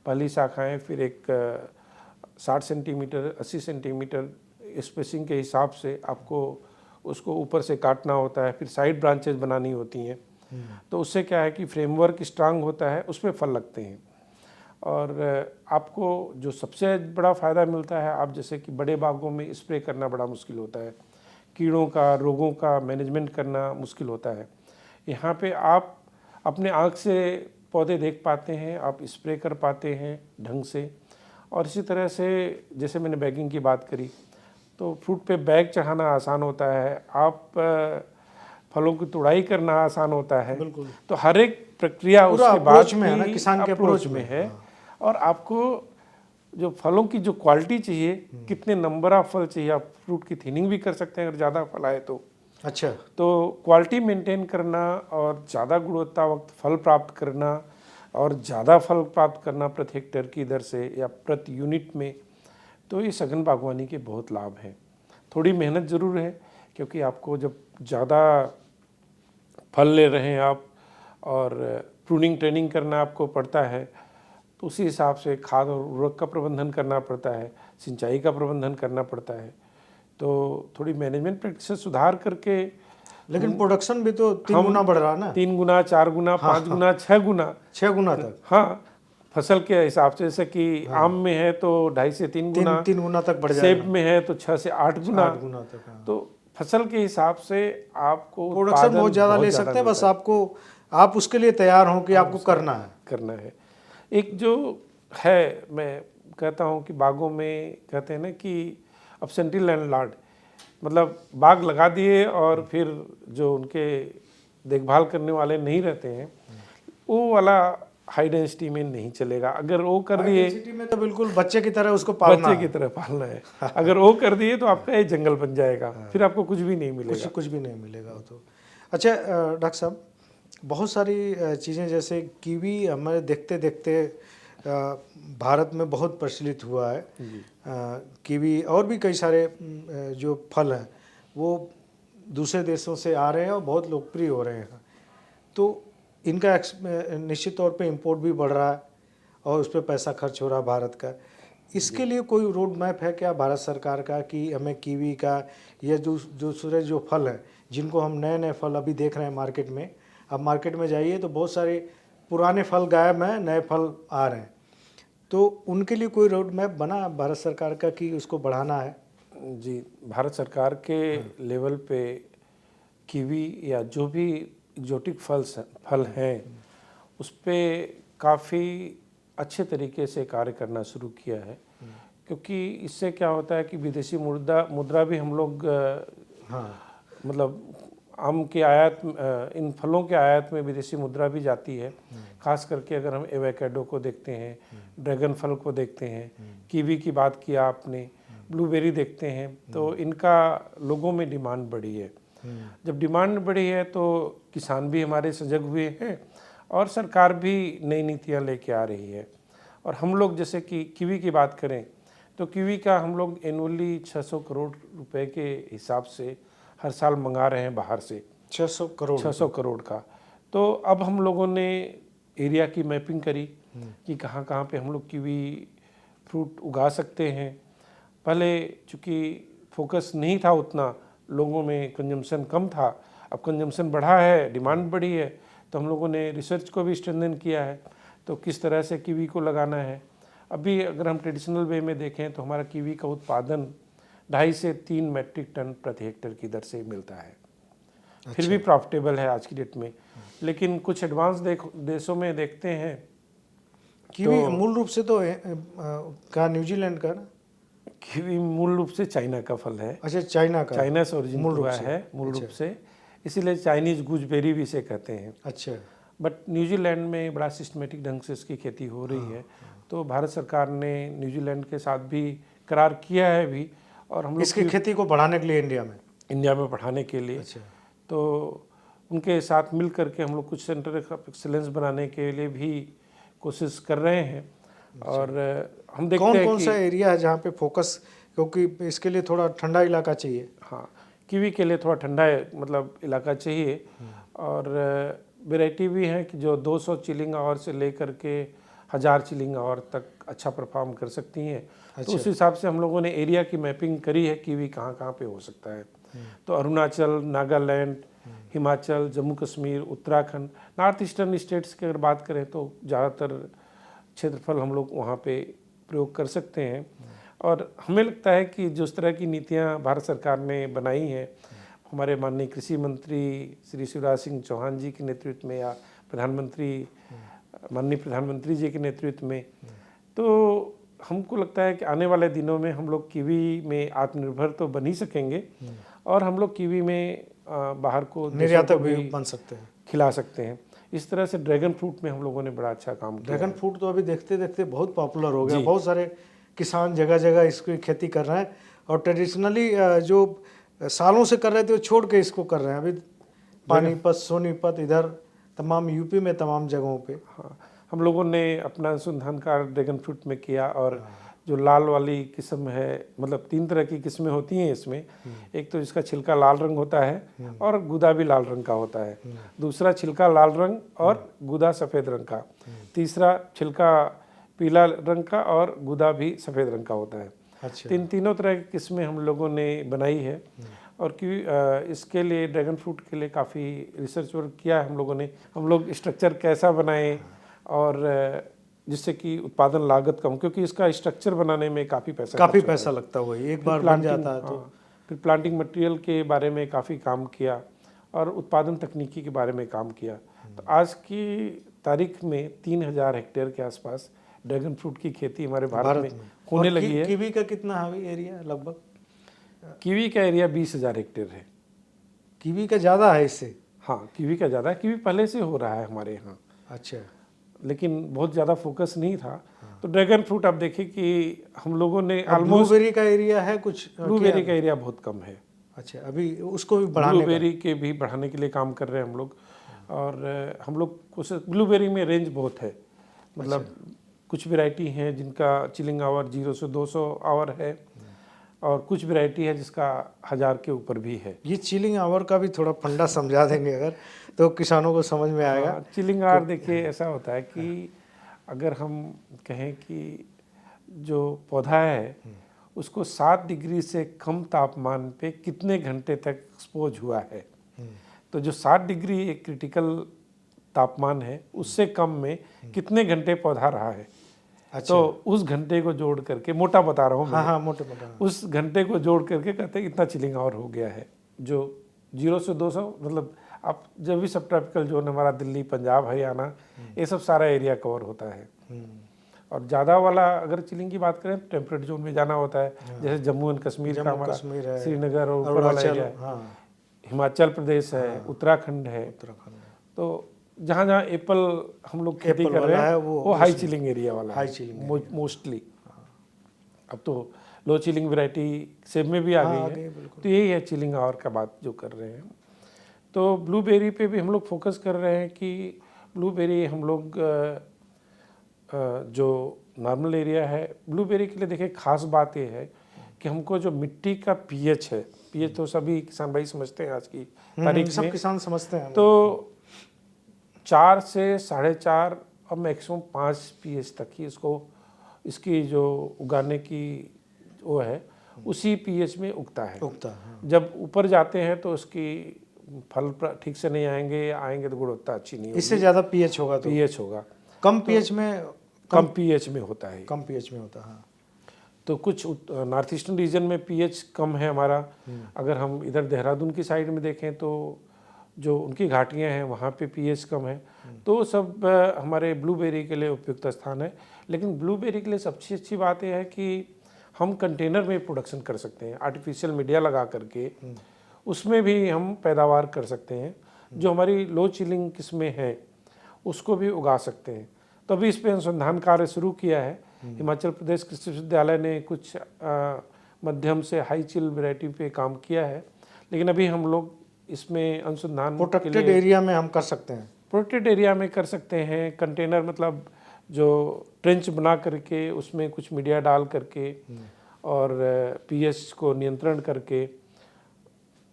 पहली शाखाएं, फिर एक 60 सेंटीमीटर 80 सेंटीमीटर स्पेसिंग के हिसाब से आपको उसको ऊपर से काटना होता है, फिर साइड ब्रांचेज बनानी होती हैं। तो उससे क्या है कि फ्रेमवर्क स्ट्रांग होता है, उसमें फल लगते हैं। और आपको जो सबसे बड़ा फ़ायदा मिलता है, आप जैसे कि बड़े बागों में स्प्रे करना बड़ा मुश्किल होता है, कीड़ों का, रोगों का मैनेजमेंट करना मुश्किल होता है। यहाँ पे आप अपने आँख से पौधे देख पाते हैं, आप स्प्रे कर पाते हैं ढंग से। और इसी तरह से जैसे मैंने बैगिंग की बात करी, तो फ्रूट पे बैग चढ़ाना आसान होता है, आप फलों की तुड़ाई करना आसान होता है। बिल्कुल। तो हर एक प्रक्रिया पूरा उसके बाद अप्रोच में है ना, किसान के अप्रोच में है। और आपको जो फलों की जो क्वालिटी चाहिए, कितने नंबर ऑफ फल चाहिए, आप फ्रूट की थिनिंग भी कर सकते हैं अगर ज़्यादा फल आए तो। अच्छा, तो क्वालिटी मेंटेन करना और ज़्यादा गुणवत्ता वक्त फल प्राप्त करना और ज़्यादा फल प्राप्त करना प्रति हेक्टेयर की दर से या प्रति यूनिट में, तो ये सघन बागवानी के बहुत लाभ हैं। थोड़ी मेहनत ज़रूर है, क्योंकि आपको जब ज़्यादा फल ले रहे हैं आप और प्रूनिंग ट्रेनिंग करना आपको पड़ता है, तो उसी हिसाब से खाद और उर्वरक का प्रबंधन करना पड़ता है, सिंचाई का प्रबंधन करना पड़ता है। तो थोड़ी मैनेजमेंट प्रैक्टिस सुधार करके, लेकिन प्रोडक्शन भी तो 3 गुना बढ़ रहा है ना, 3 गुना, 4 गुना, 5 गुना, 6 गुना, 6 गुना तक। हाँ, फसल के हिसाब से। जैसे कि आम में है तो 2.5 से 3 गुना, 3 गुना तक बढ़ जाएगा। सेब में है तो 6 से 8 गुना। 8 गुना तक, हाँ। तो फसल के हिसाब से आपको प्रोडक्शन बहुत ज़्यादा ले सकते हैं, बस आपको, आप उसके लिए तैयार हो कि आपको करना है। एक जो है, मैं कहता हूँ कि बागों में कहते हैं ना कि अब्सेंटी लैंडलॉर्ड, मतलब बाग लगा दिए और फिर जो उनके देखभाल करने वाले नहीं रहते हैं, वो वाला हाई डेंसिटी में नहीं चलेगा। अगर वो कर दिए, सिटी में तो बिल्कुल बच्चे की तरह उसको पालना बच्चे की तरह पालना है। अगर वो कर दिए तो आपका ये जंगल बन जाएगा, फिर आपको कुछ भी नहीं मिलेगा। कुछ भी नहीं मिलेगा वो तो। अच्छा डॉक्टर साहब, बहुत सारी चीज़ें जैसे कीवी हमारे देखते देखते भारत में बहुत प्रचलित हुआ है। कीवी और भी कई सारे जो फल हैं वो दूसरे देशों से आ रहे हैं और बहुत लोकप्रिय हो रहे हैं। तो इनका निश्चित तौर पे इंपोर्ट भी बढ़ रहा है और उस पर पैसा खर्च हो रहा है भारत का। इसके लिए कोई रोड मैप है क्या भारत सरकार का कि हमें कीवी का या जो दूसरे जो फल हैं, जिनको हम नए नए फल अभी देख रहे हैं मार्केट में, अब मार्केट में जाइए तो बहुत सारे पुराने फल गायब हैं, नए फल आ रहे हैं, तो उनके लिए कोई रोड मैप बना भारत सरकार का कि उसको बढ़ाना है? जी, भारत सरकार के लेवल पे कीवी या जो भी एक्जोटिक फल हैं उस पर काफ़ी अच्छे तरीके से कार्य करना शुरू किया है। क्योंकि इससे क्या होता है कि विदेशी मुद्रा भी हम लोग मतलब आम के आयात, इन फलों के आयात में विदेशी मुद्रा भी जाती है। खास करके अगर हम एवोकाडो को देखते हैं, ड्रैगन फल को देखते हैं, कीवी की बात किया आपने, ब्लूबेरी देखते हैं, तो इनका लोगों में डिमांड बढ़ी है। जब डिमांड बढ़ी है तो किसान भी हमारे सजग हुए हैं और सरकार भी नई नीतियाँ लेके आ रही है। और हम लोग जैसे कि कीवी की बात करें तो कीवी का हम लोग एनुअली 600 करोड़ रुपए के हिसाब से हर साल मंगा रहे हैं बाहर से। 600 करोड़ का। तो अब हम लोगों ने एरिया की मैपिंग करी कि कहाँ कहाँ पे हम लोग कीवी फ्रूट उगा सकते हैं। पहले चूँकि फोकस नहीं था उतना, लोगों में कंजम्पशन कम था, अब कंजम्पशन बढ़ा है, डिमांड बढ़ी है, तो हम लोगों ने रिसर्च को भी स्ट्रेंथन किया है। तो किस तरह से कीवी को लगाना है, अभी अगर हम ट्रेडिशनल वे में देखें तो हमारा कीवी का उत्पादन 2.5 से 3 मैट्रिक टन प्रति हेक्टेयर की दर से मिलता है। फिर भी प्रॉफिटेबल है आज की डेट में। लेकिन कुछ एडवांस देशों में देखते हैं, कीवी मूल रूप से तो क्या न्यूजीलैंड का ना? कीवी मूल रूप से चाइना का फल है। अच्छा, चाइना का, चाइना से ओरिजिन हुआ है मूल रूप से, इसीलिए चाइनीज गूजबेरी भी इसे कहते हैं। अच्छा। बट न्यूजीलैंड में बड़ा सिस्टमेटिक ढंग से इसकी खेती हो रही है। तो भारत सरकार ने न्यूजीलैंड के साथ भी करार किया है भी, और हम लोग इसकी खेती को बढ़ाने के लिए इंडिया में बढ़ाने के लिए। अच्छा। तो उनके साथ मिल करके हम लोग कुछ सेंटर ऑफ एक्सीलेंस बनाने के लिए भी कोशिश कर रहे हैं। और हम देखते हैं कौन सा एरिया है जहाँ पे फोकस, क्योंकि इसके लिए थोड़ा ठंडा इलाका चाहिए। हाँ, कीवी के लिए थोड़ा ठंडा मतलब इलाका चाहिए। और वैरायटी भी है कि जो 200 चिलिंग आवर से लेकर के 1000 चिलिंग आवर तक अच्छा परफॉर्म कर सकती हैं। तो उस हिसाब से हम लोगों ने एरिया की मैपिंग करी है, कीवी कहाँ कहाँ पे हो सकता है। तो Arunachal, Nagaland, Himachal, Jammu Kashmir, Uttarakhand, north eastern states की अगर बात करें तो ज़्यादातर क्षेत्रफल हम लोग वहाँ पे प्रयोग कर सकते हैं। और हमें लगता है कि जिस तरह की नीतियाँ भारत सरकार ने बनाई हैं, हमारे माननीय कृषि मंत्री श्री शिवराज सिंह चौहान जी के नेतृत्व में, या माननीय प्रधानमंत्री जी के नेतृत्व में, तो हमको लगता है कि आने वाले दिनों में हम लोग कीवी में आत्मनिर्भर तो बन ही सकेंगे, और हम लोग कीवी में बाहर को निर्यातक भी बन सकते हैं, खिला सकते हैं। इस तरह से ड्रैगन फ्रूट में हम लोगों ने बड़ा अच्छा काम किया। ड्रैगन फ्रूट तो अभी देखते देखते बहुत पॉपुलर हो गया, बहुत सारे किसान जगह जगह इसकी खेती कर रहे हैं। और ट्रेडिशनली जो सालों से कर रहे थे वो छोड़ के इसको कर रहे हैं अभी। पानीपत, सोनीपत, इधर तमाम यूपी में तमाम जगहों पे। हाँ, हम लोगों ने अपना अनुसंधान कार्य ड्रैगन फ्रूट में किया। और जो लाल वाली किस्म है, मतलब 3 तरह की किस्में होती हैं इसमें। एक तो इसका छिलका लाल रंग होता है और गुदा भी लाल रंग का होता है। दूसरा छिलका लाल रंग और गुदा सफ़ेद रंग का। तीसरा छिलका पीला रंग का और गुदा भी सफ़ेद रंग का होता है। अच्छा। तीनों तरह की किस्में हम लोगों ने बनाई है। और इसके लिए ड्रैगन फ्रूट के लिए काफ़ी रिसर्च वर्क किया है हम लोगों ने। हम लोग स्ट्रक्चर कैसा बनाएं, और जिससे कि उत्पादन लागत कम, क्योंकि इसका स्ट्रक्चर बनाने में काफ़ी पैसा लगता है। वही एक बार बन जाता है तो। फिर प्लांटिंग मटेरियल के बारे में काफ़ी काम किया, और उत्पादन तकनीकी के बारे में काम किया। तो आज की तारीख में 3000 हेक्टेयर के आसपास ड्रैगन फ्रूट की खेती हमारे भारत में होने लगी है। कीवी का कितना है एरिया लगभग? कीवी का एरिया 20,000 हेक्टेयर है। कीवी का ज़्यादा है इससे? हाँ, कीवी का ज़्यादा है। कीवी पहले से हो रहा है हमारे यहाँ। अच्छा। लेकिन बहुत ज़्यादा फोकस नहीं था। तो ड्रैगन फ्रूट आप देखिए कि हम लोगों ने ऑलमोस्ट। ब्लूबेरी का एरिया है कुछ? ब्लूबेरी का एरिया बहुत कम है। अच्छा, अभी उसको भी बढ़ाने, ब्लूबेरी के भी बढ़ाने के लिए काम कर रहे हैं हम लोग। और हम लोग कोशिश, ब्लूबेरी में रेंज बहुत है। मतलब कुछ वैरायटी हैं जिनका चिलिंग आवर 0 से 200 आवर है, और कुछ वैरायटी है जिसका 1000 के ऊपर भी है। ये चिलिंग आवर का भी थोड़ा फंडा समझा देंगे अगर, तो किसानों को समझ में आएगा। चिलिंग आवर देखिए ऐसा होता है कि अगर हम कहें कि जो पौधा है उसको 7 डिग्री से कम तापमान पे कितने घंटे तक एक्सपोज हुआ है, तो जो 7 डिग्री एक क्रिटिकल तापमान है, उससे कम में कितने घंटे पौधा रहा है। अच्छा। तो उस घंटे को जोड़ करके, मोटा बता रहा हूँ मैं, हाँ, मोटे उस घंटे को जोड़ करके कहते हैं इतना चिलिंग आवर हो गया है। जो 0 से 200, मतलब आप जब भी सब ट्रॉपिकल जोन हमारा दिल्ली, पंजाब, हरियाणा, ये सब सारा एरिया कवर होता है। और ज़्यादा वाला अगर चिलिंग की बात करें, टेम्परेट जोन में जाना होता है। जैसे जम्मू एंड कश्मीर का हमारा, श्रीनगर और ऊपर वाला एरिया है, हिमाचल प्रदेश है, उत्तराखंड है। तो जहाँ जहाँ एप्पल हम लोग खेती कर रहे हैं वो हाई चिलिंग एरिया वाला है मोस्टली। अब तो लो चिलिंग वैरायटी सेब में भी आ गई है। तो यही है चिलिंग आवर का बात जो कर रहे हैं। तो ब्लूबेरी पे भी हम लोग फोकस कर रहे हैं कि ब्लूबेरी हम लोग जो नॉर्मल एरिया है ब्लूबेरी के लिए, देखिए खास बात ये है कि हमको जो मिट्टी का पीएच है, पीएच तो सभी किसान भाई समझते हैं आज की तारीख में, सब किसान समझते हैं। तो 4 से 4.5 और मैक्सिमम 5 पीएच तक ही इसकी जो उगाने की वो है, उसी पीएच में उगता है। जब ऊपर जाते हैं तो उसकी फल ठीक से नहीं आएंगे तो गुणवत्ता अच्छी नहीं होगी। इससे ज़्यादा पीएच होगा तो पीएच होगा कम पीएच में, कम पीएच में होता है, कम पीएच में होता है। तो कुछ नॉर्थ ईस्टर्न रीजन में पीएच कम है हमारा। अगर हम इधर देहरादून की साइड में देखें तो जो उनकी घाटियाँ हैं वहाँ पे पीएच कम है, तो सब हमारे ब्लूबेरी के लिए उपयुक्त स्थान है। लेकिन ब्लूबेरी के लिए सबसे अच्छी बात यह है कि हम कंटेनर में प्रोडक्शन कर सकते हैं, आर्टिफिशियल मीडिया लगा करके उसमें भी हम पैदावार कर सकते हैं। जो हमारी लो चिलिंग किस्में हैं उसको भी उगा सकते हैं। तो अभी इस पर अनुसंधान कार्य शुरू किया है। हिमाचल प्रदेश कृषि विश्वविद्यालय ने कुछ मध्यम से हाई चिल वैरायटी पे काम किया है, लेकिन अभी हम लोग इसमें अनुसंधान के प्रोटेक्टेड लिए एरिया में हम कर सकते हैं। प्रोटेक्टेड एरिया में कर सकते हैं। कंटेनर मतलब जो ट्रेंच बना करके उसमें कुछ मीडिया डाल करके और पीएच को नियंत्रण करके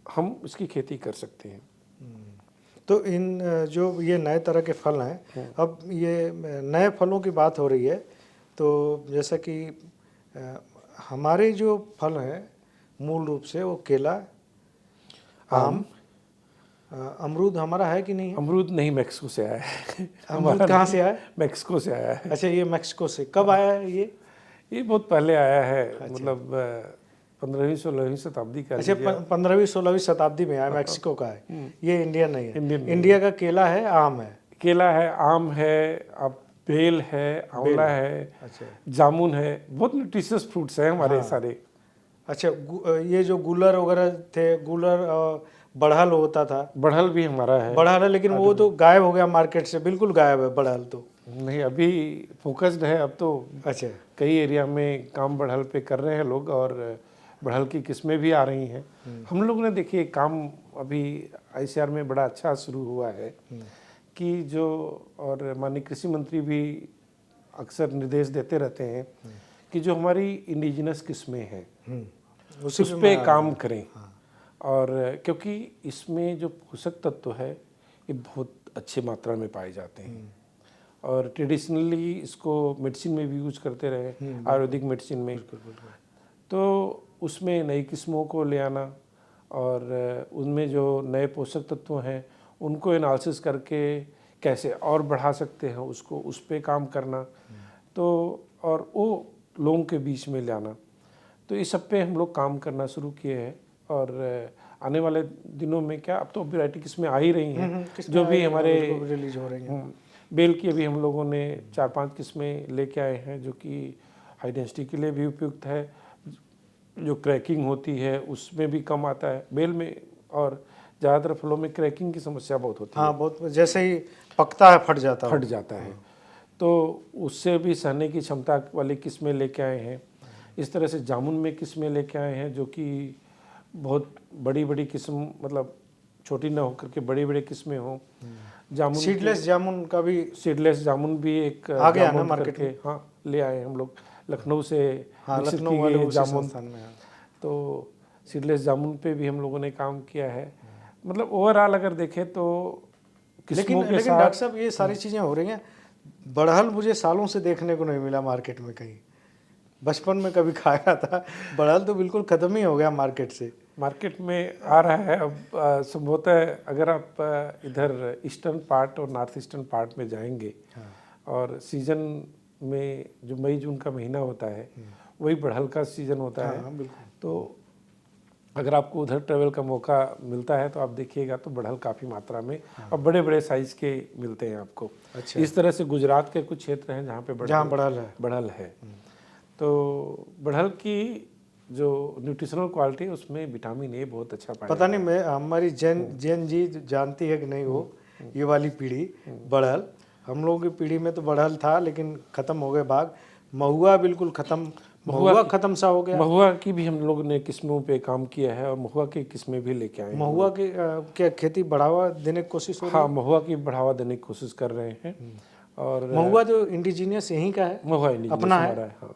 हम इसकी खेती कर सकते हैं। तो इन जो ये नए तरह के फल हैं, अब ये नए फलों की बात हो रही है, तो जैसा कि हमारे जो फल हैं मूल रूप से वो केला, आम, अमरूद हमारा है कि नहीं है? अमरूद नहीं, मैक्सिको से आया है। अमरूद कहाँ से आया है? मैक्सिको से आया है। अच्छा, ये मैक्सिको से कब आया है ये? ये बहुत पहले आया है, मतलब 15वीं-16वीं शताब्दी का। अच्छा, 15वीं-16वीं शताब्दी में आया, मैक्सिको का है ये, इंडिया नहीं है। इंडियन इंडिया का केला है, आम है। केला है, आम है, अब बेल है, आंवला है, अच्छा जामुन है, बहुत न्यूट्रिशियस फ्रूट्स हैं हमारे सारे। अच्छा, ये जो गुलर वगैरह थे, गुलर और बढ़ल होता था, बढ़ल भी हमारा है। बढ़ल है, लेकिन वो तो गायब हो गया मार्केट से, बिल्कुल गायब है बढ़ल तो। नहीं, अभी फोकस्ड है अब तो। अच्छा, कई एरिया में काम बढ़ल पे कर रहे हैं लोग और बढ़ल की किस्में भी आ रही हैं। हम लोग ने देखिए काम अभी आईसीआर में बड़ा अच्छा शुरू हुआ है कि जो, और माननीय कृषि मंत्री भी अक्सर निर्देश देते रहते हैं कि जो हमारी इंडिजिनस किस्में हैं उस पे काम करें। और क्योंकि इसमें जो पोषक तत्व है ये बहुत अच्छे मात्रा में पाए जाते हैं और ट्रेडिशनली इसको मेडिसिन में भी यूज करते रहे, आयुर्वेदिक मेडिसिन में। तो उसमें नई किस्मों को ले आना और उनमें जो नए पोषक तत्व हैं उनको एनालिसिस करके कैसे और बढ़ा सकते हैं उसको, उस पे काम करना, तो और वो लोगों के बीच में लाना। तो इस सब पे हम लोग काम करना शुरू किए हैं और आने वाले दिनों में क्या, अब तो वैरायटी किस्में आ ही रही हैं जो भी हमारे रिलीज हो रही हैं। बेल की अभी हम लोगों ने 4-5 किस्में लेके आए हैं जो कि हाई डेंसिटी के लिए भी उपयुक्त है, जो क्रैकिंग होती है उसमें भी कम आता है बेल में, और ज़्यादातर फलों में क्रैकिंग की समस्या बहुत होती है। हाँ, बहुत, जैसे ही पकता है फट जाता है। तो उससे भी सहने की क्षमता वाली किस्में लेके आए हैं। इस तरह से जामुन में किस्में लेके आए हैं जो कि बहुत बड़ी बड़ी किस्म, मतलब छोटी ना होकर के बड़ी बड़ी किस्में हों। जामुन, सीडलेस जामुन का भी, सीडलेस जामुन भी एक आ गया ना मार्केट में। हाँ, ले आए हम लोग लखनऊ से। हाँ, विकसित लखनऊ की वाले गई उसी जामुन, संस्थान में। तो सीडलेस जामुन पे भी हम लोगों ने काम किया है। मतलब ओवरऑल अगर देखें तो लेकिन डॉक्टर साहब ये सारी चीज़ें हो रही हैं, बढ़ल मुझे सालों से देखने को नहीं मिला मार्केट में कहीं। बचपन में कभी खाया था, बढ़ल तो बिल्कुल ख़त्म ही हो गया मार्केट से। मार्केट में आ रहा है अब। संभवतः अगर आप इधर ईस्टर्न पार्ट और नॉर्थ ईस्टर्न पार्ट में जाएंगे और सीजन में जो मई जून का महीना होता है वही बढ़ल का सीजन होता है। तो अगर आपको उधर ट्रेवल का मौका मिलता है तो आप देखिएगा तो बढ़ल काफ़ी मात्रा में और बड़े बड़े साइज़ के मिलते हैं आपको। अच्छा। इस तरह से गुजरात के कुछ क्षेत्र हैं जहाँ पे बढ़ल है। तो बढ़ल की जो न्यूट्रिशनल क्वालिटी है उसमें विटामिन ए बहुत अच्छा पाया। पता नहीं, मैं हमारी जैन जी जानती है कि नहीं वो, ये वाली पीढ़ी बढ़ल, हम लोगों की पीढ़ी में तो बढ़ल था लेकिन ख़त्म हो गए भाग। महुआ बिल्कुल ख़त्म, महुआ ख़त्म सा हो गया। महुआ की भी हम लोग ने किस्मों पे काम किया है और महुआ की किस्में भी लेके आए हैं। महुआ की क्या खेती बढ़ावा देने की कोशिश हो रही है? हाँ, महुआ की बढ़ावा देने की कोशिश कर रहे हैं। और महुआ जो इंडिजीनियस यहीं का है, महुआ इंडिजिनस अपना हमारा है। हाँ,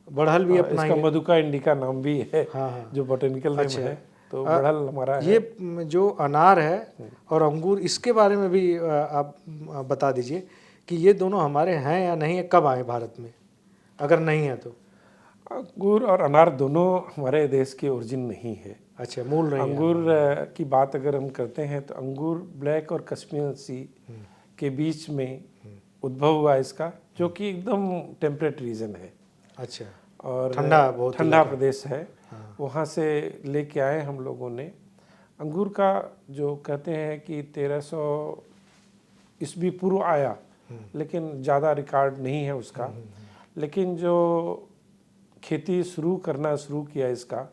बढ़ल भी अपना इसका मधुका इंडिका नाम भी है। हाँ, जो बोटेनिकल नेम है। तो बढ़ल हमारा है। ये जो अनार है और अंगूर, इसके बारे में भी आप बता दीजिए कि ये दोनों हमारे हैं या नहीं है, कब आए भारत में, अगर नहीं है तो? अंगूर और अनार दोनों हमारे देश के ओरिजिन नहीं है। अच्छा, मूल नहीं है। अंगूर की बात अगर हम करते हैं तो अंगूर ब्लैक और कश्मीर सी के बीच में उद्भव हुआ इसका, जो कि एकदम टेम्परेट रीजन है। अच्छा, और ठंडा प्रदेश है। वहाँ से लेके आए हम लोगों ने अंगूर का जो कहते हैं कि 1300 ईस्वी पूर्व आया, लेकिन ज़्यादा रिकॉर्ड नहीं है उसका। लेकिन जो खेती शुरू किया इसका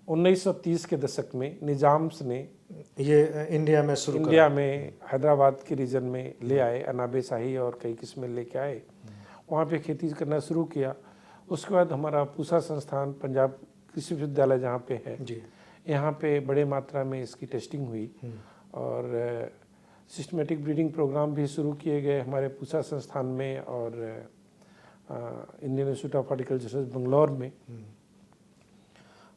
1930 के दशक में निजाम्स ने ये इंडिया में शुरू इंडिया में हैदराबाद के रीजन में ले आए, अनाबे शाही और कई किस्में लेके आए, वहाँ पे खेती करना शुरू किया। उसके बाद हमारा पूसा संस्थान पंजाब कृषि विश्वविद्यालय जहाँ पे है जी, यहाँ पे बड़े मात्रा में इसकी टेस्टिंग हुई और सिस्टमेटिक ब्रीडिंग प्रोग्राम भी शुरू किए गए हमारे पूसा संस्थान में और Indian institute of horticulture Bangalore में।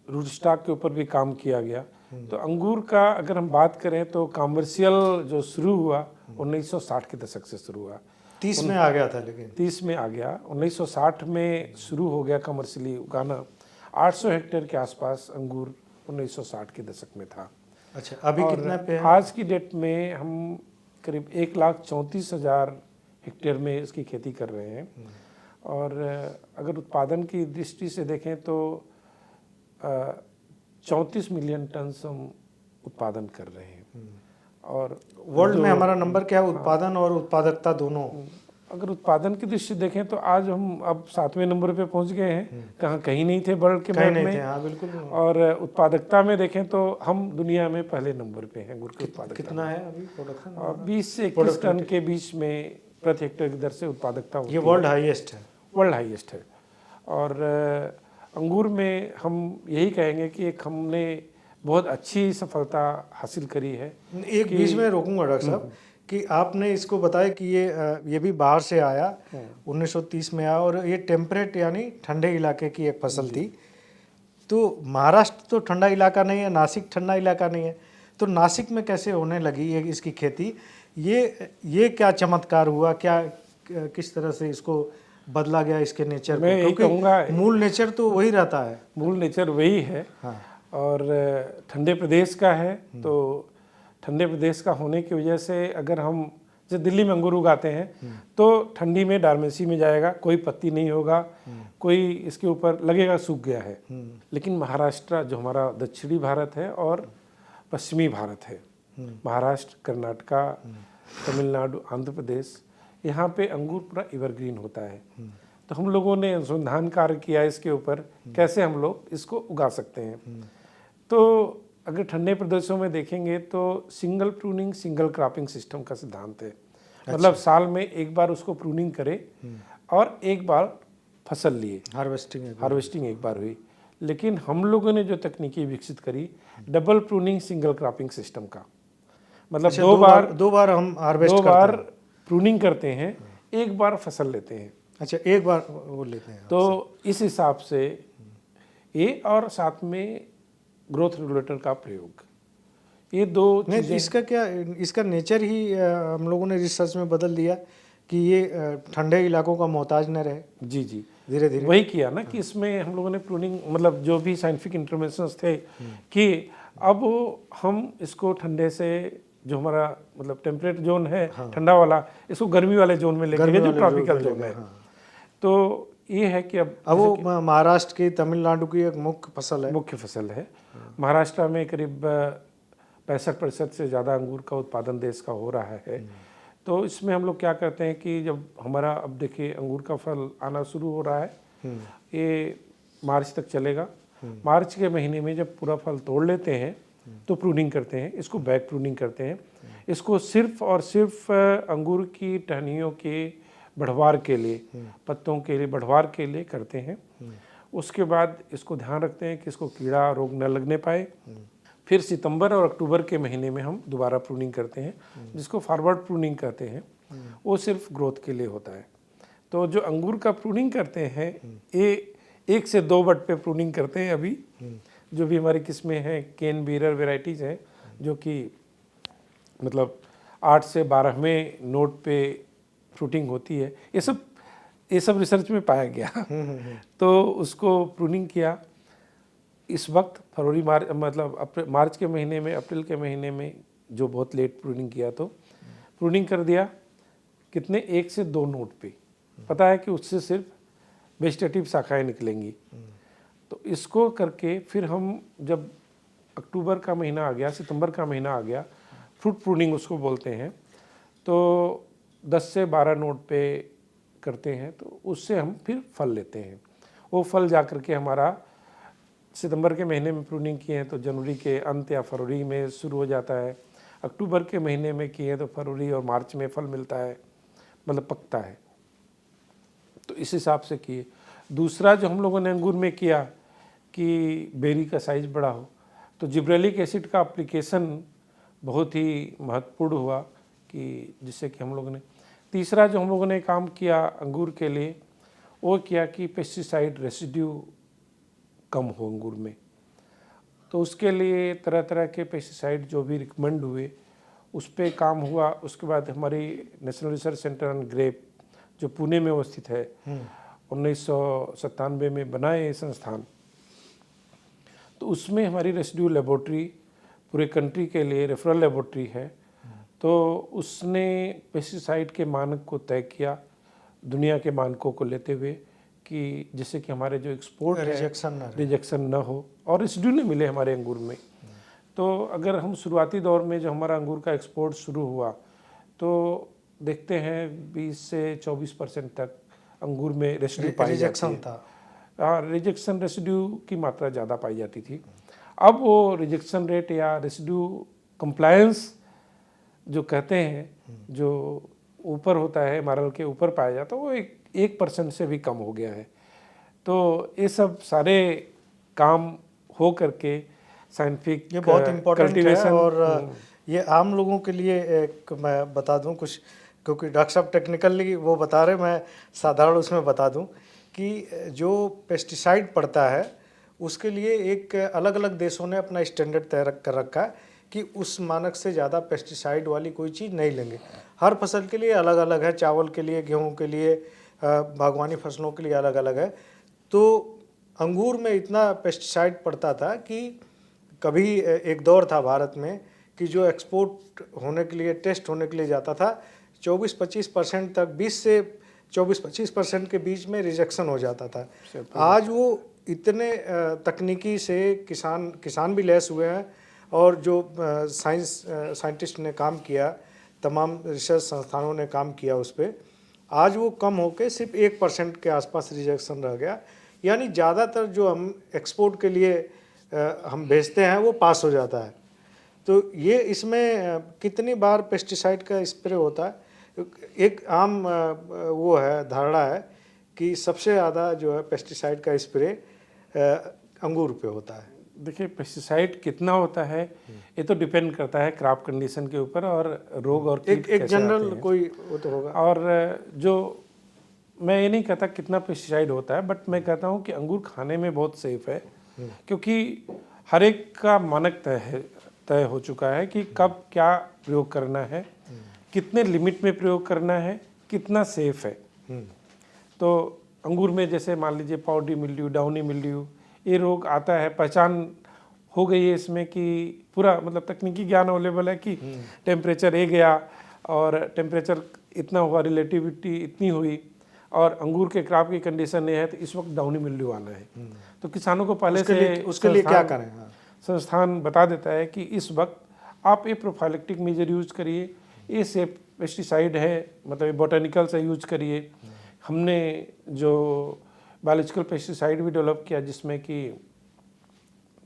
रूट स्टॉक के ऊपर भी काम किया गया। तो अंगूर का अगर हम बात करें तो कॉमर्शियल जो शुरू हुआ 1960 के दशक से शुरू हुआ। 30 में आ गया था, लेकिन 30 में आ गया, 1960 में शुरू हो गया कमर्शियली उगाना। 800 हेक्टेयर के आसपास अंगूर 1960 के दशक में था। अच्छा, अभी और कितने पे है? आज की डेट में हम करीब 1,34,000 हेक्टेयर में इसकी खेती कर रहे हैं। और अगर उत्पादन की दृष्टि से देखें तो 34 मिलियन टन हम उत्पादन कर रहे हैं। और वर्ल्ड में हमारा नंबर क्या है, उत्पादन और उत्पादकता दोनों? अगर उत्पादन की दृष्टि से देखें तो आज हम अब 7वें नंबर पे पहुंच गए हैं। कहीं नहीं थे वर्ल्ड के मैप में। हाँ, बिल्कुल। और उत्पादकता में देखें तो हम दुनिया में पहले नंबर पे हैं गुड़ के उत्पादकता। कितना है अभी प्रोडक्शन? 20 से 21 टन के बीच में प्रति हेक्टेयर की दर से उत्पादकता होती ये वर्ल्ड हाईएस्ट है। वर्ल्ड हाईएस्ट है। और अंगूर में हम यही कहेंगे कि एक हमने बहुत अच्छी सफलता हासिल करी है। एक बीच में रोकूंगा डॉक्टर साहब कि आपने इसको बताया कि ये भी बाहर से आया, 1930 में आया, और ये टेम्परेट यानी ठंडे इलाके की एक फसल थी। तो महाराष्ट्र तो ठंडा इलाका नहीं है, नासिक ठंडा इलाका नहीं है, तो नासिक में कैसे होने लगी ये इसकी खेती? ये क्या चमत्कार हुआ, क्या किस तरह से इसको बदला गया इसके नेचर को? मैं यही कहूँगा, मूल नेचर तो वही रहता है। मूल नेचर वही है। हाँ। और ठंडे प्रदेश का है, तो ठंडे प्रदेश का होने की वजह से अगर हम जैसे दिल्ली में अंगूर उगाते हैं तो ठंडी में डॉर्मेंसी में जाएगा, कोई पत्ती नहीं होगा, कोई इसके ऊपर लगेगा सूख गया है। लेकिन महाराष्ट्र जो हमारा दक्षिणी भारत है और पश्चिमी भारत है, महाराष्ट्र, कर्नाटका, तमिलनाडु, आंध्र प्रदेश, यहाँ पे अंगूर पूरा एवरग्रीन होता है। तो हम लोगों ने अनुसंधान कार्य किया इसके ऊपर, कैसे हम लोग इसको उगा सकते हैं। तो अगर ठंडे प्रदेशों में देखेंगे तो single pruning single cropping system का सिद्धांत है। मतलब साल में एक बार उसको प्रूनिंग करे और एक बार फसल लिए, हार्वेस्टिंग एक बार हुई। लेकिन हम लोगों ने जो तकनीकी विकसित करी, double pruning single cropping system का, मतलब दो बार हम हार्वेस्ट करते हैं, 2 बार प्रूनिंग करते हैं, एक बार फसल लेते हैं। अच्छा, एक बार वो लेते हैं। तो इस हिसाब से ये और साथ में ग्रोथ रेगुलेटर का प्रयोग, ये दो चीजें। इसका क्या, इसका नेचर ही हम लोगों ने रिसर्च में बदल दिया कि ये ठंडे इलाकों का मोहताज न रहे। जी जी, धीरे धीरे वही किया ना कि इसमें हम लोगों ने प्रूनिंग, मतलब जो भी साइंटिफिक इंटरवेंशंस थे कि अब हम इसको ठंडे से, जो हमारा मतलब टेम्परेट जोन है ठंडा वाला, इसको गर्मी वाले जोन में लेके गए जो ट्रॉपिकल जोन है। तो ये है कि अब वो महाराष्ट्र की, तमिलनाडु की एक मुख्य फसल है। महाराष्ट्र में करीब 65% से ज़्यादा अंगूर का उत्पादन देश का हो रहा है। तो इसमें हम लोग क्या करते हैं कि जब हमारा, अब देखिए अंगूर का फल आना शुरू हो रहा है, ये मार्च तक चलेगा। मार्च के महीने में जब पूरा फल तोड़ लेते हैं तो प्रूनिंग करते हैं, इसको बैक प्रूनिंग करते हैं। इसको सिर्फ और सिर्फ अंगूर की टहनियों के बढ़वार के लिए, पत्तों के लिए बढ़वार के लिए करते हैं। उसके बाद इसको ध्यान रखते हैं कि इसको कीड़ा रोग न लगने पाए। फिर सितंबर और अक्टूबर के महीने में हम दोबारा प्रूनिंग करते हैं, जिसको फॉरवर्ड प्रूनिंग कहते हैं। वो सिर्फ ग्रोथ के लिए होता है। तो जो अंगूर का प्रूनिंग करते हैं, ये 1 से 2 बट पे प्रूनिंग करते हैं। अभी जो भी हमारी किस्में हैं, केन बीरर वेराइटीज़ हैं, जो कि मतलब 8 से 12वें नोट पे फ्रूटिंग होती है। ये सब रिसर्च में पाया गया। तो उसको प्रूनिंग किया। इस वक्त फरवरी मार्च, मतलब मार्च के महीने में, अप्रैल के महीने में जो बहुत लेट प्रूनिंग किया, तो प्रूनिंग कर दिया कितने, 1 से 2 नोट पे। पता है कि उससे सिर्फ वेजिटेटिव शाखाएं निकलेंगी। तो इसको करके फिर हम जब अक्टूबर का महीना आ गया, सितंबर का महीना आ गया, फ्रूट प्रूनिंग उसको बोलते हैं, तो 10 से 12 नोट पे करते हैं, तो उससे हम फिर फल लेते हैं। वो फल जा कर के हमारा सितंबर के महीने में प्रूनिंग किए हैं तो जनवरी के अंत या फरवरी में शुरू हो जाता है, अक्टूबर के महीने में किए हैं तो फरवरी और मार्च में फल मिलता है, मतलब पकता है। तो इस हिसाब से किए। दूसरा जो हम लोगों ने अंगूर में किया कि बेरी का साइज़ बड़ा हो, तो जिब्रेलिक एसिड का एप्लीकेशन बहुत ही महत्वपूर्ण हुआ कि जिससे कि हम लोगों ने। तीसरा जो हम लोगों ने काम किया अंगूर के लिए, वो किया कि पेस्टिसाइड रेसिड्यू कम हो अंगूर में। तो उसके लिए तरह तरह के पेस्टिसाइड जो भी रिकमेंड हुए उस पर काम हुआ। उसके बाद हमारी national research centre on grape जो पुणे में अवस्थित है, 1997 में बना है ये संस्थान, तो उसमें हमारी रेसिड्यू लेबोरेटरी पूरे कंट्री के लिए रेफरल लेबोरेटरी है। तो उसने पेस्टिसाइड के मानक को तय किया दुनिया के मानकों को लेते हुए कि जिससे कि हमारे जो एक्सपोर्ट है रिजेक्शन न हो और रेसिड्यू न मिले हमारे अंगूर में। तो अगर हम शुरुआती दौर में जो हमारा अंगूर का एक्सपोर्ट शुरू हुआ तो देखते हैं 20 से 24% तक अंगूर में रेसिड्यू पाई जाती है। हाँ, रिजेक्शन रेसिड्यू की मात्रा ज़्यादा पाई जाती थी। अब वो रिजेक्शन रेट या रेसिड्यू कंप्लायंस जो कहते हैं, जो ऊपर होता है मारल के ऊपर पाया जाता है, वो 1% से भी कम हो गया है। तो ये सब सारे काम हो करके साइंटिफिक ये बहुत इम्पोर्टेंट है। और ये आम लोगों के लिए एक मैं बता दूं कुछ, क्योंकि डॉक्टर साहब टेक्निकली वो बता रहे, मैं साधारण उसमें बता दूं कि जो पेस्टिसाइड पड़ता है उसके लिए एक अलग अलग देशों ने अपना स्टैंडर्ड तय कर रखा है कि उस मानक से ज़्यादा पेस्टिसाइड वाली कोई चीज़ नहीं लेंगे। हर फसल के लिए अलग अलग है, चावल के लिए, गेहूं के लिए, बागवानी फसलों के लिए अलग अलग है। तो अंगूर में इतना पेस्टिसाइड पड़ता था कि कभी एक दौर था भारत में कि जो एक्सपोर्ट होने के लिए, टेस्ट होने के लिए जाता था, 24-25% तक, 20 से 24-25% के बीच में रिजेक्शन हो जाता था। आज वो इतने तकनीकी से किसान भी लैस हुए हैं और जो साइंटिस्ट ने काम किया, तमाम रिसर्च संस्थानों ने काम किया उस पर, आज वो कम होकर सिर्फ 1% के आसपास रिजेक्शन रह गया। यानी ज़्यादातर जो हम एक्सपोर्ट के लिए हम भेजते हैं वो पास हो जाता है। तो ये इसमें कितनी बार पेस्टिसाइड का स्प्रे होता है? एक आम वो है, धारणा है कि सबसे ज़्यादा जो है पेस्टिसाइड का स्प्रे अंगूर पे होता है। देखिए, पेस्टिसाइड कितना होता है ये तो डिपेंड करता है क्रॉप कंडीशन के ऊपर और रोग और कीट एक जनरल कोई वो तो होगा। और जो मैं ये नहीं कहता कितना पेस्टिसाइड होता है, बट मैं कहता हूँ कि अंगूर खाने में बहुत सेफ है, क्योंकि हर एक का मानक तय हो चुका है कि कब क्या प्रयोग करना है, कितने लिमिट में प्रयोग करना है, कितना सेफ है। तो अंगूर में जैसे मान लीजिए पाउडरी मिल्ड्यू, डाउनी मिल्ड्यू, ये रोग आता है, पहचान हो गई है इसमें कि पूरा मतलब तकनीकी ज्ञान अवेलेबल है कि टेम्परेचर ए गया और टेम्परेचर इतना हुआ, रिलेटिविटी इतनी हुई और अंगूर के क्रॉप की कंडीशन ये है तो इस वक्त डाउनी मिल्ड्यू आना है। तो किसानों को पहले उसके लिए क्या करें? संस्थान बता देता है कि इस वक्त आप ये प्रोफाइलेक्टिक मेजर यूज करिए, ये सेफ पेस्टिसाइड है, मतलब बोटेनिकल से यूज करिए। हमने जो बायोलॉजिकल पेस्टिसाइड भी डेवलप किया जिसमें कि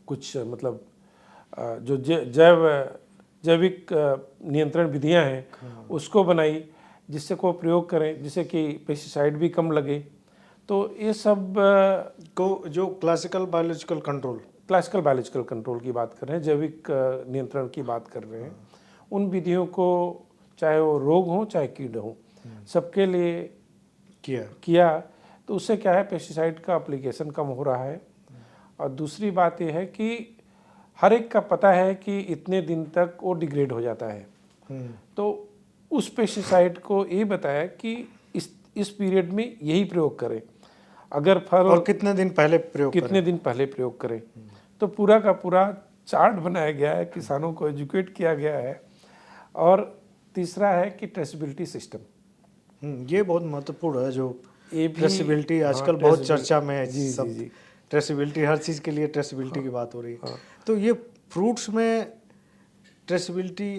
कुछ मतलब जो जैविक नियंत्रण विधियां हैं उसको बनाई जिससे को प्रयोग करें, जिससे कि पेस्टिसाइड भी कम लगे। तो ये सब को जो क्लासिकल बायोलॉजिकल कंट्रोल की बात कर रहे हैं, जैविक नियंत्रण की बात कर रहे हैं, उन विधियों को चाहे वो रोग हो चाहे कीट हो सबके लिए किया। तो उससे क्या है, पेस्टिसाइड का एप्लीकेशन कम हो रहा है। और दूसरी बात यह है कि हर एक का पता है कि इतने दिन तक वो डिग्रेड हो जाता है। तो उस पेस्टिसाइड को ये बताया कि इस पीरियड में यही प्रयोग करें। अगर फल और कितने दिन पहले प्रयोग करें। तो पूरा का पूरा चार्ट बनाया गया है, किसानों को एजुकेट किया गया है। और तीसरा है कि ट्रेसेबिलिटी सिस्टम, ये बहुत महत्वपूर्ण है। जो ट्रेसेबिलिटी आजकल बहुत चर्चा में है। जी। ट्रेसेबिलिटी, हर चीज़ के लिए ट्रेसेबिलिटी की बात हो रही है। तो ये फ्रूट्स में ट्रेसेबिलिटी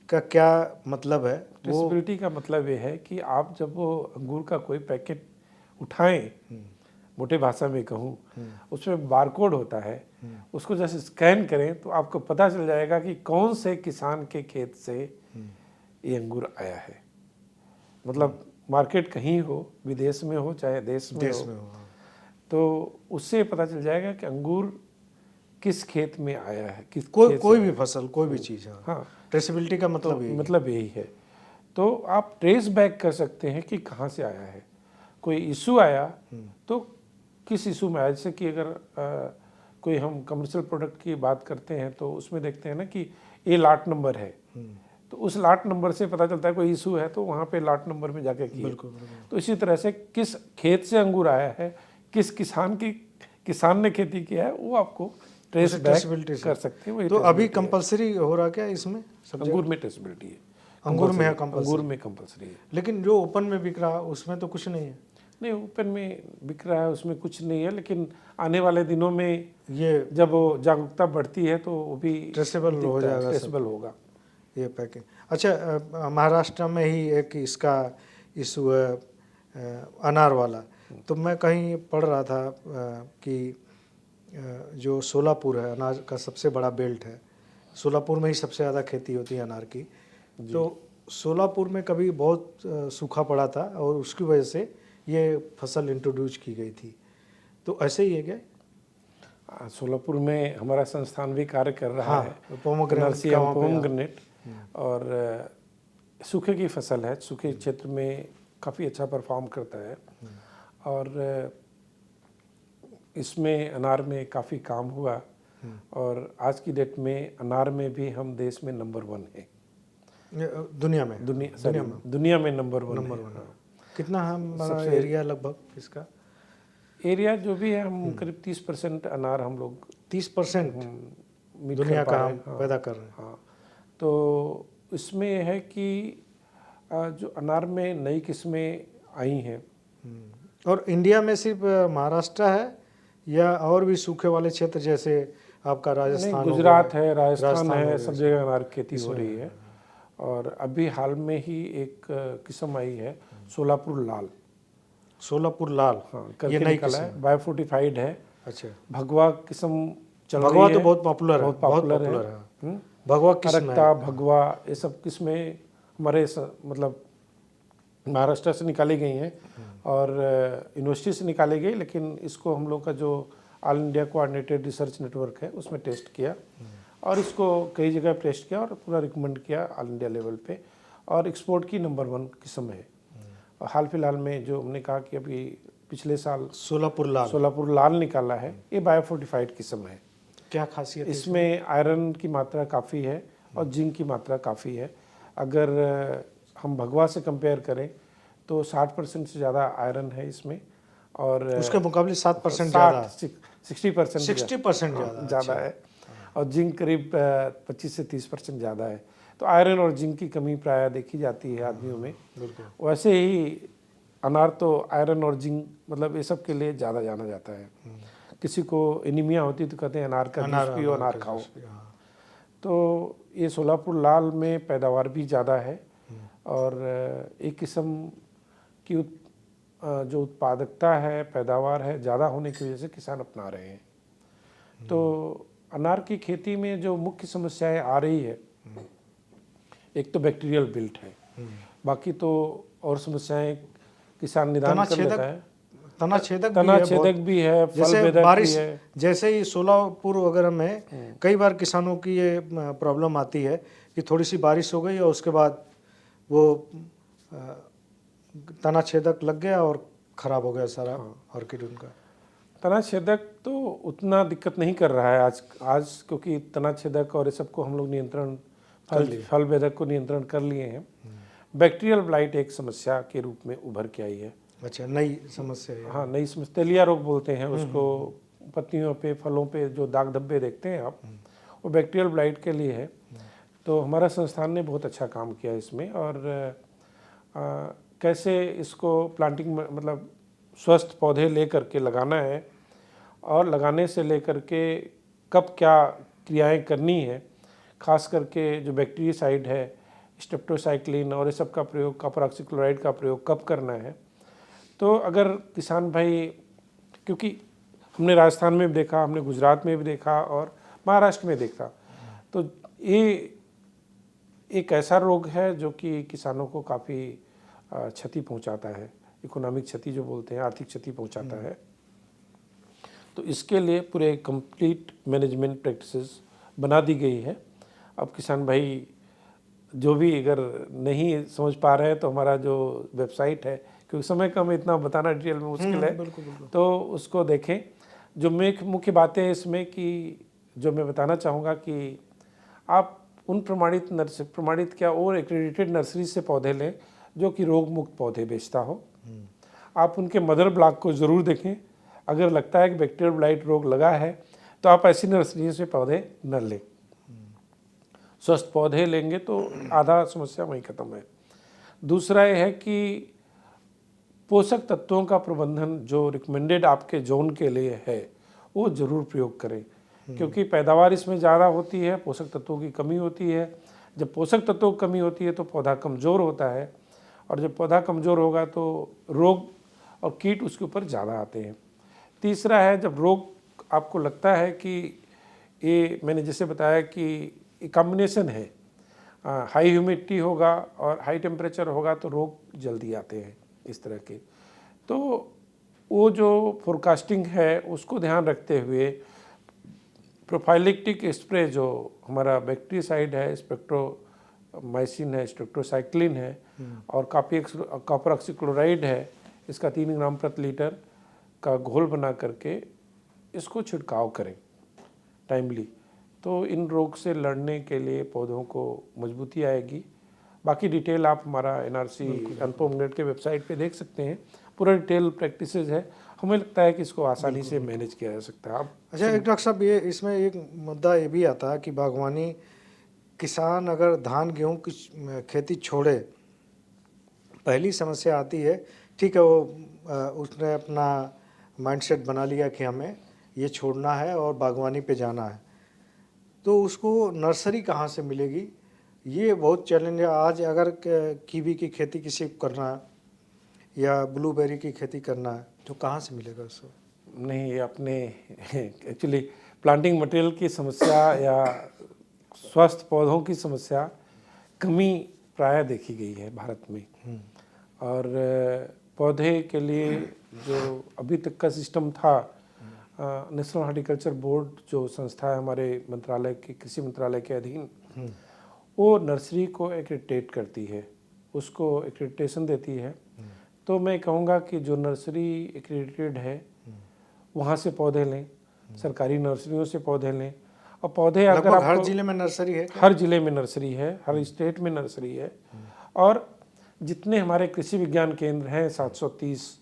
का क्या मतलब है? ट्रेसेबिलिटी का मतलब ये है कि आप जब वो अंगूर का कोई पैकेट उठाएं, मोटे भाषा में कहूँ, उसमें बारकोड होता है, उसको जैसे स्कैन करें तो आपको पता चल जाएगा कि कौन से किसान के खेत से ये अंगूर आया है। मतलब मार्केट कहीं हो, विदेश में हो चाहे देश में हो, हाँ। तो उससे पता चल जाएगा कि अंगूर किस खेत में आया है, किस कोई खेत कोई से भी फसल, कोई भी चीज़। हाँ, हाँ, ट्रेसेबिलिटी का तो मतलब यही है। मतलब यही है। तो आप ट्रेस बैक कर सकते हैं कि कहाँ से आया है। कोई इशू आया तो किस इशू में आया, जैसे कि अगर कोई हम कमर्शियल प्रोडक्ट की बात करते हैं तो उसमें देखते हैं ना कि ये लाट नंबर है, तो उस लाट नंबर से पता चलता है कोई इशू है तो वहाँ पे लाट नंबर में जाके किए। बिल्कुल। तो इसी तरह से किस खेत से अंगूर आया है, किस किसान ने खेती किया है, वो आपको ट्रेस बैक ट्रेसेबिलिटी से कर सकते हैं। वही तो अभी traceability है। कंपलसरी हो रहा क्या इसमें सब जगह? अंगूर में ट्रेसेबिलिटी है, अंगूर में है अंगूर कंपलसरी, में कंपलसरी है। लेकिन जो ओपन में बिक रहा उसमें तो कुछ नहीं है। नहीं, ओपन में बिक रहा है उसमें कुछ नहीं है, लेकिन आने वाले दिनों में ये जब वो जागरूकता बढ़ती है तो वो भी ट्रेसेबल हो दिखता है, जाएगा सब। ट्रेसेबल होगा। ये पैकिंग। अच्छा, महाराष्ट्र में ही एक इसका इशू है, अनार वाला। तो मैं कहीं पढ़ रहा था कि जो सोलापुर है, अनार का सबसे बड़ा बेल्ट है, सोलापुर में ही सबसे ज़्यादा खेती होती है अनार की। तो सोलापुर में कभी बहुत सूखा पड़ा था और उसकी वजह से ये फसल इंट्रोड्यूस की गई थी। तो ऐसे ही है क्या? सोलापुर में हमारा संस्थान भी कार्य कर रहा हाँ, है, पोमोग्रेनेट नर्सी का एंड वहाँ पे। पोमग्रेनेट, और सूखे की फसल है, सूखे क्षेत्र में काफ़ी अच्छा परफॉर्म करता है। और इसमें अनार में काफ़ी काम हुआ और आज की डेट में अनार में भी हम देश में नंबर 1 है। दुनिया में दुनिया में नंबर 1 नंबर है। 1। हाँ। कितना हमारा सबसे- एरिया लगभग इसका? एरिया जो भी है हम करीब 30% अनार हम लोग 30% मीट दुनिया कर पा का रहे हम हैं। हाँ, पैदा कर रहे हैं। हाँ। तो इसमें यह है कि जो अनार में नई किस्में आई हैं, और इंडिया में सिर्फ महाराष्ट्र है या और भी सूखे वाले क्षेत्र जैसे आपका राजस्थान हो गुजरात गया, है, राजस्थान हो है, गया, सब जगह अनार की खेती हो इसमें रही है। और अभी हाल में ही एक किस्म आई है सोलापुर लाल। सोलापुर लाल। हाँ, ये करके नई निकला किस्म है, बायोफोर्टिफाइड है। अच्छा, भगवा किस्म चल भगवा रही तो है, बहुत पॉपुलर है, बहुत बहुत पॉपुलर है। पॉपुलर है। भगवा किस्म अरक्ता, है। भगवा, ये सब किस्में हमारे मतलब महाराष्ट्र से निकाली गई हैं और यूनिवर्सिटी से निकाली गई, लेकिन इसको हम लोग का जो all India coordinated research network है उसमें टेस्ट किया और इसको कई जगह टेस्ट किया और पूरा रिकमेंड किया ऑल इंडिया लेवल पे, और एक्सपोर्ट की नंबर 1 किस्म है। और हाल फिलहाल में जो हमने कहा कि अभी पिछले साल सोलापुर लाल निकाला है, ये बायोफोर्टिफाइड किस्म है। क्या खासियत है इसमें आयरन की मात्रा काफ़ी है और जिंक की मात्रा काफ़ी है। अगर हम भगवा से कंपेयर करें तो 60% से ज़्यादा आयरन है इसमें, और उसके मुकाबले 7% ज़्यादा, 60% 60% ज़्यादा है, और जिंक करीब 25 से 30% ज़्यादा है। तो आयरन और जिंक की कमी प्रायः देखी जाती है आदमियों में। बिल्कुल। वैसे ही अनार तो आयरन और जिंक मतलब ये सब के लिए ज़्यादा जाना जाता है। किसी को एनीमिया होती तो कहते हैं अनार का जूस पियो, अनार खाओ। तो ये सोलापुर लाल में पैदावार भी ज़्यादा है और एक किस्म की जो उत्पादकता है, पैदावार है, ज़्यादा होने की वजह से किसान अपना रहे हैं। तो अनार की खेती में जो मुख्य समस्याएं आ रही है, एक तो बैक्टीरियल बिल्ट है, बाकी तो और समस्याएं किसान निदान कर लेता है। तनाछेदक भी है, फल बेधक भी है। जैसे ही सोलापुर वगैरह में कई बार किसानों की ये प्रॉब्लम आती है कि थोड़ी सी बारिश हो गई और उसके बाद वो तनाछेदक लग गया और खराब हो गया सारा ऑर्किड उनका। तनाछेदक तो उतना दिक्कत नहीं कर रहा है आज क्योंकि तनाछेदक और ये सबको हम लोग नियंत्रण, फल बेधक को नियंत्रण कर लिए हैं। बैक्टीरियल ब्लाइट एक समस्या के रूप में उभर के आई है। अच्छा, नई समस्या है। हाँ, नई समस्या, तेलिया रोग बोलते हैं उसको। पत्तियों पे, फलों पे जो दाग धब्बे देखते हैं आप, वो बैक्टीरियल ब्लाइट के लिए है। तो हमारा संस्थान ने बहुत अच्छा काम किया इसमें, और कैसे इसको प्लांटिंग मतलब स्वस्थ पौधे ले करके लगाना है और लगाने से लेकर के कब क्या क्रियाएं करनी है, खास करके जो बैक्टीरियासाइड है, स्ट्रेप्टोसाइक्लिन और ये सब का प्रयोग, कॉपर ऑक्सीक्लोराइड का प्रयोग कब करना है। तो अगर किसान भाई, क्योंकि हमने राजस्थान में भी देखा, हमने गुजरात में भी देखा और महाराष्ट्र में देखा, तो ये एक ऐसा रोग है जो कि किसानों को काफ़ी क्षति पहुंचाता है, इकोनॉमिक क्षति जो बोलते हैं, आर्थिक क्षति पहुंचाता है। तो इसके लिए पूरे कंप्लीट मैनेजमेंट प्रैक्टिसेस बना दी गई है। अब किसान भाई जो भी अगर नहीं समझ पा रहे हैं तो हमारा जो वेबसाइट है, क्योंकि समय कम है, इतना बताना डिटेल में मुश्किल है, बिल्कुल। तो उसको देखें। जो मुख्य बातें हैं इसमें कि जो मैं बताना चाहूँगा कि आप उन प्रमाणित क्या और एक्रेडिटेड नर्सरी से पौधे लें जो कि रोग मुक्त पौधे बेचता हो। आप उनके मदर ब्लॉक को ज़रूर देखें। अगर लगता है कि बैक्टीरियल ब्लाइट रोग लगा है तो आप ऐसी नर्सरी से पौधे न लें। स्वस्थ पौधे लेंगे तो आधा समस्या वहीं खत्म है। दूसरा यह है कि पोषक तत्वों का प्रबंधन जो रिकमेंडेड आपके जोन के लिए है वो ज़रूर प्रयोग करें, क्योंकि पैदावार इसमें ज़्यादा होती है, पोषक तत्वों की कमी होती है। जब पोषक तत्वों की कमी होती है तो पौधा कमज़ोर होता है, और जब पौधा कमज़ोर होगा तो रोग और कीट उसके ऊपर ज़्यादा आते हैं। तीसरा है, जब रोग आपको लगता है कि ये मैंने जैसे बताया कि कॉम्बिनेशन है, हाई ह्यूमिडिटी होगा और हाई टेम्परेचर होगा तो रोग जल्दी आते हैं इस तरह के। तो वो जो फोरकास्टिंग है उसको ध्यान रखते हुए प्रोफाइलेक्टिक स्प्रे जो हमारा बैक्टीरियासाइड है, स्पेक्ट्रोमाइसिन है, स्ट्रेप्टोसाइक्लिन है और कॉपर ऑक्सीक्लोराइड है, इसका 3 ग्राम प्रति लीटर का घोल बना करके इसको छिड़काव करें टाइमली। तो इन रोग से लड़ने के लिए पौधों को मजबूती आएगी। बाकी डिटेल आप हमारा NRC अनुपम नेट के वेबसाइट पे देख सकते हैं, पूरा डिटेल प्रैक्टिसेस है। हमें लगता है कि इसको आसानी से मैनेज किया जा सकता है। आप अच्छा, एक डॉक्टर साहब, ये इसमें एक मुद्दा ये भी आता है कि बागवानी किसान अगर धान गेहूं की खेती छोड़े, पहली समस्या आती है, ठीक है, वो उसने अपना माइंडसेट बना लिया कि हमें ये छोड़ना है और बागवानी पे जाना है, तो उसको नर्सरी कहाँ से मिलेगी? ये बहुत चैलेंज है। आज अगर कीवी की खेती किसी को करना है या ब्लूबेरी की खेती करना है तो कहाँ से मिलेगा उसको? नहीं, आपने एक्चुअली प्लांटिंग मटेरियल की समस्या या स्वस्थ पौधों की समस्या कमी प्रायः देखी गई है भारत में। और पौधे के लिए जो अभी तक का सिस्टम था, नेशनल हॉर्टिकल्चर बोर्ड जो संस्था है हमारे मंत्रालय के, कृषि मंत्रालय के अधीन, वो नर्सरी को एक्रेडिटेट करती है, उसको एक्रेडिटेशन देती है। तो मैं कहूँगा कि जो नर्सरी एक्रेडिटेड है वहाँ से पौधे लें, सरकारी नर्सरियों से पौधे लें। और पौधे अगर आप, हर जिले में नर्सरी है क्या? हर जिले में नर्सरी है, हर स्टेट में नर्सरी है। और जितने हमारे कृषि विज्ञान केंद्र हैं 730,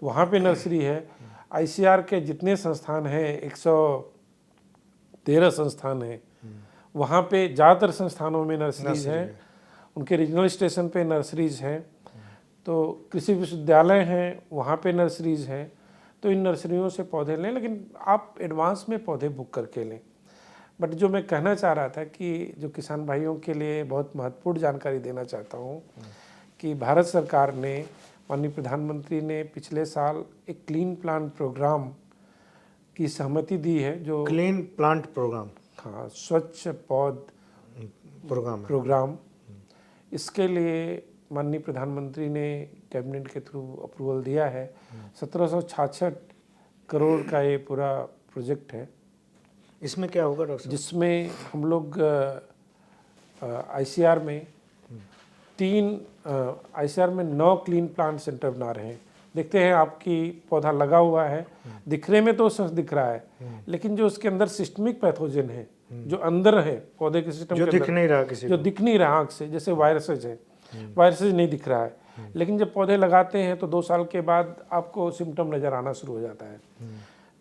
वहाँ पे नर्सरी है। ICR के जितने संस्थान हैं 113 संस्थान हैं, वहाँ पे ज़्यादातर संस्थानों में नर्सरीज हैं, उनके रीजनल स्टेशन पे नर्सरीज हैं। तो कृषि विश्वविद्यालय हैं, वहाँ पे नर्सरीज हैं। तो इन नर्सरियों से पौधे लें, लेकिन आप एडवांस में पौधे बुक करके लें। बट जो मैं कहना चाह रहा था कि जो किसान भाइयों के लिए बहुत महत्वपूर्ण जानकारी देना चाहता हूँ कि भारत सरकार ने, माननीय प्रधानमंत्री ने पिछले साल एक क्लीन प्लांट प्रोग्राम की सहमति दी है। जो क्लीन प्लांट प्रोग्राम, हाँ, स्वच्छ पौध प्रोग्राम, इसके लिए माननीय प्रधानमंत्री ने कैबिनेट के थ्रू अप्रूवल दिया है। 1766 करोड़ का ये पूरा प्रोजेक्ट है। इसमें क्या होगा डॉक्टर साहब? जिसमें हम लोग ICR में 9 क्लीन प्लांट सेंटर बना रहे हैं। देखते हैं, आपकी पौधा लगा हुआ है, दिखने में तो स्वस्थ दिख रहा है, लेकिन जो उसके अंदर सिस्टमिक पैथोजन है, जो अंदर है पौधे के सिस्टम जो के दिख अंदर, नहीं रहा किसी जो को, दिख नहीं रहा आँख से, जैसे वायरसेज है, वायरसेज नहीं दिख रहा है, लेकिन जब पौधे लगाते हैं तो 2 साल के बाद आपको सिम्टम नज़र आना शुरू हो जाता है।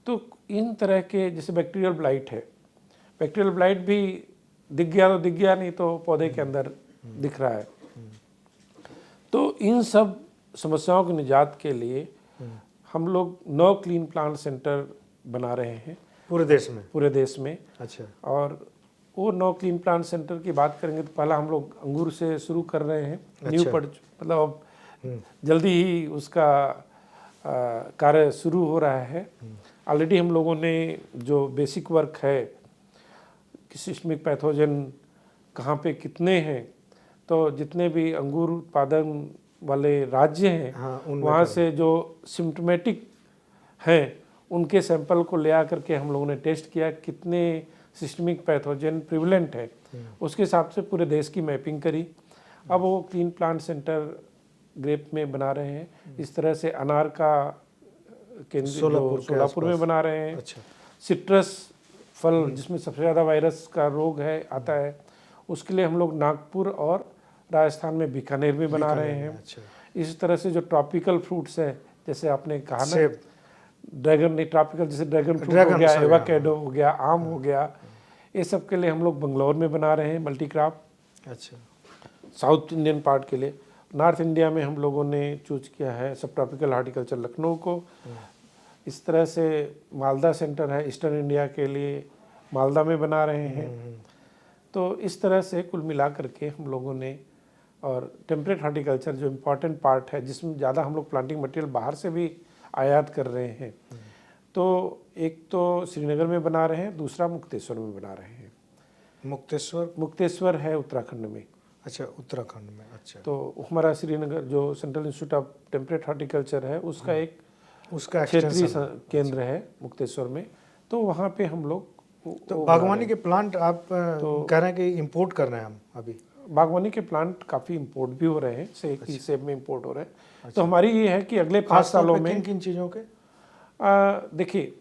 तो इन तरह के, जैसे बैक्टीरियल ब्लाइट है, बैक्टीरियल ब्लाइट भी दिख गया तो दिख गया, नहीं तो पौधे के अंदर दिख रहा है। तो इन सब समस्याओं की निजात के लिए हम लोग 9 क्लीन प्लांट सेंटर बना रहे हैं। पूरे देश में? पूरे देश में। अच्छा। और वो 9 क्लीन प्लांट सेंटर की बात करेंगे तो पहला हम लोग अंगूर से शुरू कर रहे हैं। न्यू मतलब अब जल्दी ही उसका कार्य शुरू हो रहा है। ऑलरेडी हम लोगों ने जो बेसिक वर्क है कि सिस्टमिक पैथोजन कहाँ पे कितने हैं, तो जितने भी अंगूर उत्पादन वाले राज्य हैं वहाँ से जो सिम्टोमेटिक हैं उनके सैंपल को ले आकर के हम लोगों ने टेस्ट किया कितने सिस्टमिक पैथोजन प्रिवलेंट है, उसके हिसाब से पूरे देश की मैपिंग करी। अब वो क्लीन प्लांट सेंटर ग्रेप में बना रहे हैं। इस तरह से अनार का केंद्र सोलापुर में बना रहे हैं। अच्छा। सिट्रस फल जिसमें सबसे ज़्यादा वायरस का रोग है आता है, उसके लिए हम लोग नागपुर और राजस्थान में बीकानेर में बना रहे हैं। अच्छा। इस तरह से जो ट्रॉपिकल फ्रूट्स है, जैसे आपने कहा ना ड्रैगन ट्रॉपिकल, जैसे ड्रैगन फ्रूट हो गया, एवोकेडो हो गया, आम हो गया, ये सब के लिए हम लोग बंगलौर में बना रहे हैं मल्टी क्रॉप। अच्छा। साउथ इंडियन पार्ट के लिए नॉर्थ इंडिया में हम लोगों ने चूज किया है सब ट्रॉपिकल हार्टिकल्चर लखनऊ को। इस तरह से मालदा सेंटर है ईस्टर्न इंडिया के लिए, मालदा में बना रहे हैं। तो इस तरह से कुल मिला करके हम लोगों ने, और टेम्परेट हार्टिकल्चर जो इम्पोर्टेंट पार्ट है जिसमें ज़्यादा हम लोग प्लांटिंग मटेरियल बाहर से भी आयात कर रहे हैं, तो एक तो श्रीनगर में बना रहे हैं, दूसरा मुक्तेश्वर में बना रहे हैं। मुक्तेश्वर है उत्तराखंड में। अच्छा, उत्तराखंड में। अच्छा। तो हमारा श्रीनगर जो central institute of temperate horticulture है उसका एक उसका क्षेत्रीय केंद्र है मुक्तेश्वर में। तो वहाँ पे हम लोग तो बागवानी के प्लांट आप कह रहे हैं कि इंपोर्ट कर रहे हैं हम अभी? बागवानी के प्लांट काफ़ी इंपोर्ट भी हो रहे हैं, सेब में इंपोर्ट हो रहे हैं। अच्छा। तो हमारी ये है कि अगले 5 सालों में किन किन चीज़ों के देखिए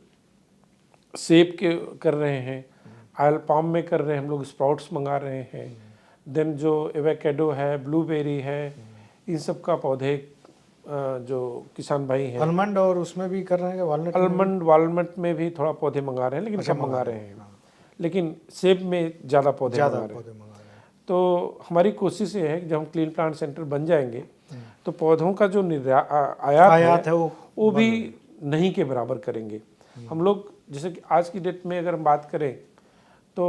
सेब के कर रहे हैं, ऑयल पाम में कर रहे हैं, हम लोग स्प्राउट्स मंगा रहे हैं। देन जो एवोकेडो है, ब्लूबेरी है, इन सब का पौधे जो किसान भाई हैं, आलमंड और उसमें भी कर रहे हैं, वालनट वालनट में भी थोड़ा पौधे मंगा रहे हैं, लेकिन कम मंगा रहे हैं। लेकिन सेब में ज़्यादा पौधे मंगा रहे हैं। तो हमारी कोशिश ये है कि जब हम क्लीन प्लांट सेंटर बन जाएंगे तो पौधों का जो आयात है वो भी नहीं के बराबर करेंगे हम लोग। जैसे कि आज की डेट में अगर हम बात करें तो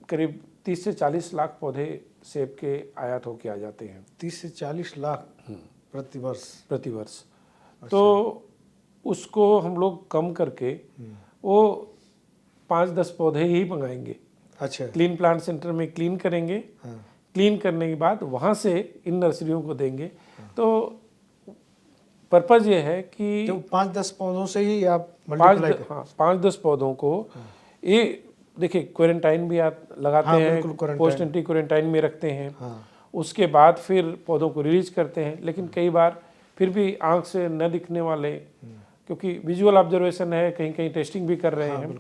करीब 30 से 40 लाख पौधे सेब के आयात होके आ जाते हैं। 30 से 40 लाख प्रति वर्ष। तो उसको हम लोग कम करके वो 5-10 पौधे ही मंगाएंगे। अच्छा। क्लीन प्लांट सेंटर में क्लीन करेंगे। क्लीन करने के बाद वहाँ से इन नर्सरियों को देंगे। तो पर्पज़ ये है कि तो 5-10 पौधों से ही आप 5-10 पौधों को, ये देखिए क्वारंटाइन भी आप लगाते हैं, पोस्ट एंट्री क्वारंटाइन में रखते हैं। उसके बाद फिर पौधों को रिलीज करते हैं। लेकिन कई बार फिर भी आंख से न दिखने वाले, क्योंकि विजुअल ऑब्जर्वेशन है, कहीं कहीं टेस्टिंग भी कर रहे हैं।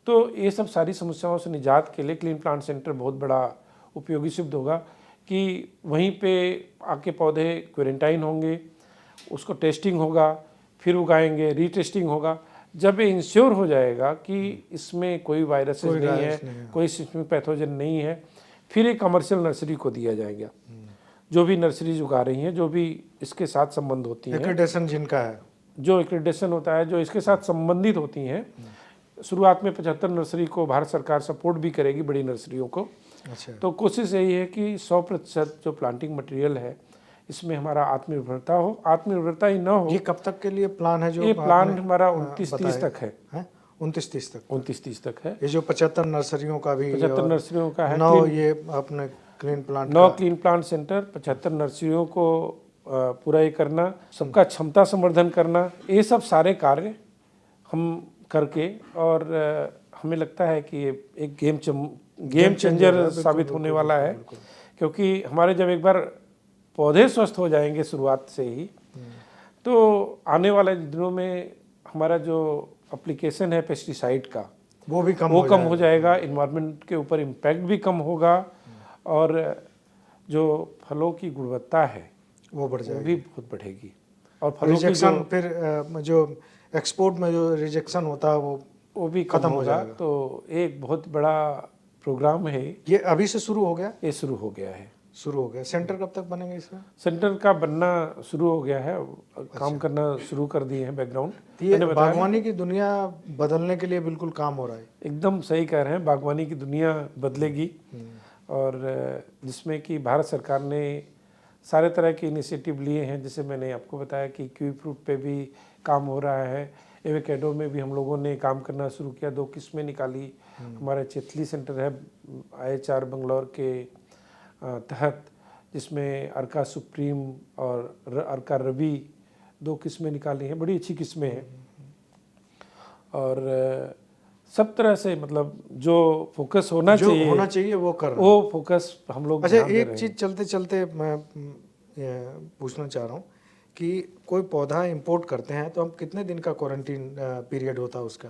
तो ये सब सारी समस्याओं से निजात के लिए क्लीन प्लांट सेंटर बहुत बड़ा उपयोगी सिद्ध होगा कि वहीं पे आके पौधे क्वारंटाइन होंगे, उसको टेस्टिंग होगा, फिर उगाएंगे, रीटेस्टिंग होगा। जब ये इंश्योर हो जाएगा कि इसमें कोई वायरसेस नहीं है, कोई सिस्टमिक पैथोजन नहीं है, फिर एक कमर्शियल नर्सरी को दिया जाएगा। जो भी नर्सरीज उगा रही हैं, जो भी इसके साथ संबंध होती हैं, एक्रेडिटेशन जिनका है, जो एक्रेडिटेशन होता है, जो इसके साथ संबंधित होती हैं। शुरुआत में 75 नर्सरी को भारत सरकार सपोर्ट भी करेगी, बड़ी नर्सरियों को। अच्छा। तो कोशिश यही है कि 100% जो प्लांटिंग मटेरियल है इसमें हमारा आत्मनिर्भरता हो। आत्मनिर्भरता ही ना हो। ये कब तक के लिए प्लान है? जो ये प्लान हमारा 29-30 तक है। 29-30 तक है। ये जो 75 नर्सरियों का भी 75 नर्सरियों का है। 9 ये अपने clean plant 9 clean plant centre, 75 नर्सरियों को पूरा ये करना, सबका क्षमता संवर्धन करना, ये सब सारे कार्य हम करके, और हमें लगता है कि ये एक गेम चेंजर साबित होने वाला है। क्योंकि हमारे जब एक बार पौधे स्वस्थ हो जाएंगे शुरुआत से ही, तो आने वाले दिनों में हमारा जो एप्लीकेशन है पेस्टिसाइड का वो भी कम हो जाएगा। इन्वायरमेंट के ऊपर इम्पैक्ट भी कम होगा, और जो फलों की गुणवत्ता है वो बढ़ जाएगी, वो भी बहुत बढ़ेगी। और फलों रिजेक्शन, फिर जो एक्सपोर्ट में जो रिजेक्शन होता है वो भी खत्म हो जाएगा। तो एक बहुत बड़ा प्रोग्राम है। ये अभी से शुरू हो गया? ये शुरू हो गया है। शुरू हो गया। सेंटर कब तक बनेंगे इसमें? सेंटर का बनना शुरू हो गया है, काम करना शुरू कर दिए हैं बैकग्राउंड। तो ये बागवानी की दुनिया बदलने के लिए बिल्कुल काम हो रहा है। एकदम सही कह रहे हैं, बागवानी की दुनिया बदलेगी। और जिसमें कि भारत सरकार ने सारे तरह के इनिशिएटिव लिए हैं, जैसे मैंने आपको बताया कि कीवी फ्रूट पे भी काम हो रहा है, एवोकेडो में भी हम लोगों ने काम करना शुरू किया, 2 किस्में निकाली। हमारा चितली सेंटर है IHR बंगलौर के तहत, जिसमें अर्का सुप्रीम और अर्का रवि 2 किस्में निकाली हैं, बड़ी अच्छी किस्में हैं। और सब तरह से मतलब जो फोकस होना चाहिए वो कर रहे हैं। वो फोकस हम लोग अच्छा, ध्यान दे एक रहे चीज़ चलते चलते मैं पूछना चाह रहा हूँ कि कोई पौधा इंपोर्ट करते हैं तो हम कितने दिन का क्वारंटीन पीरियड होता है उसका?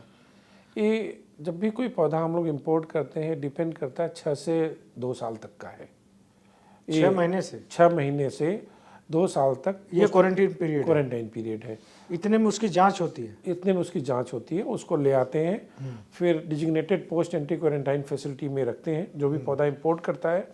ये जब भी कोई पौधा हम लोग इंपोर्ट करते हैं, डिपेंड करता है 6 से 2 साल तक का है। 6 महीने से? 6 महीने से 2 साल तक ये क्वारंटाइन पीरियड है। इतने में उसकी जांच होती है? इतने में उसकी जांच होती है, उसको ले आते हैं, फिर designated post anti quarantine facility में रखते हैं। जो भी पौधा इंपोर्ट करता है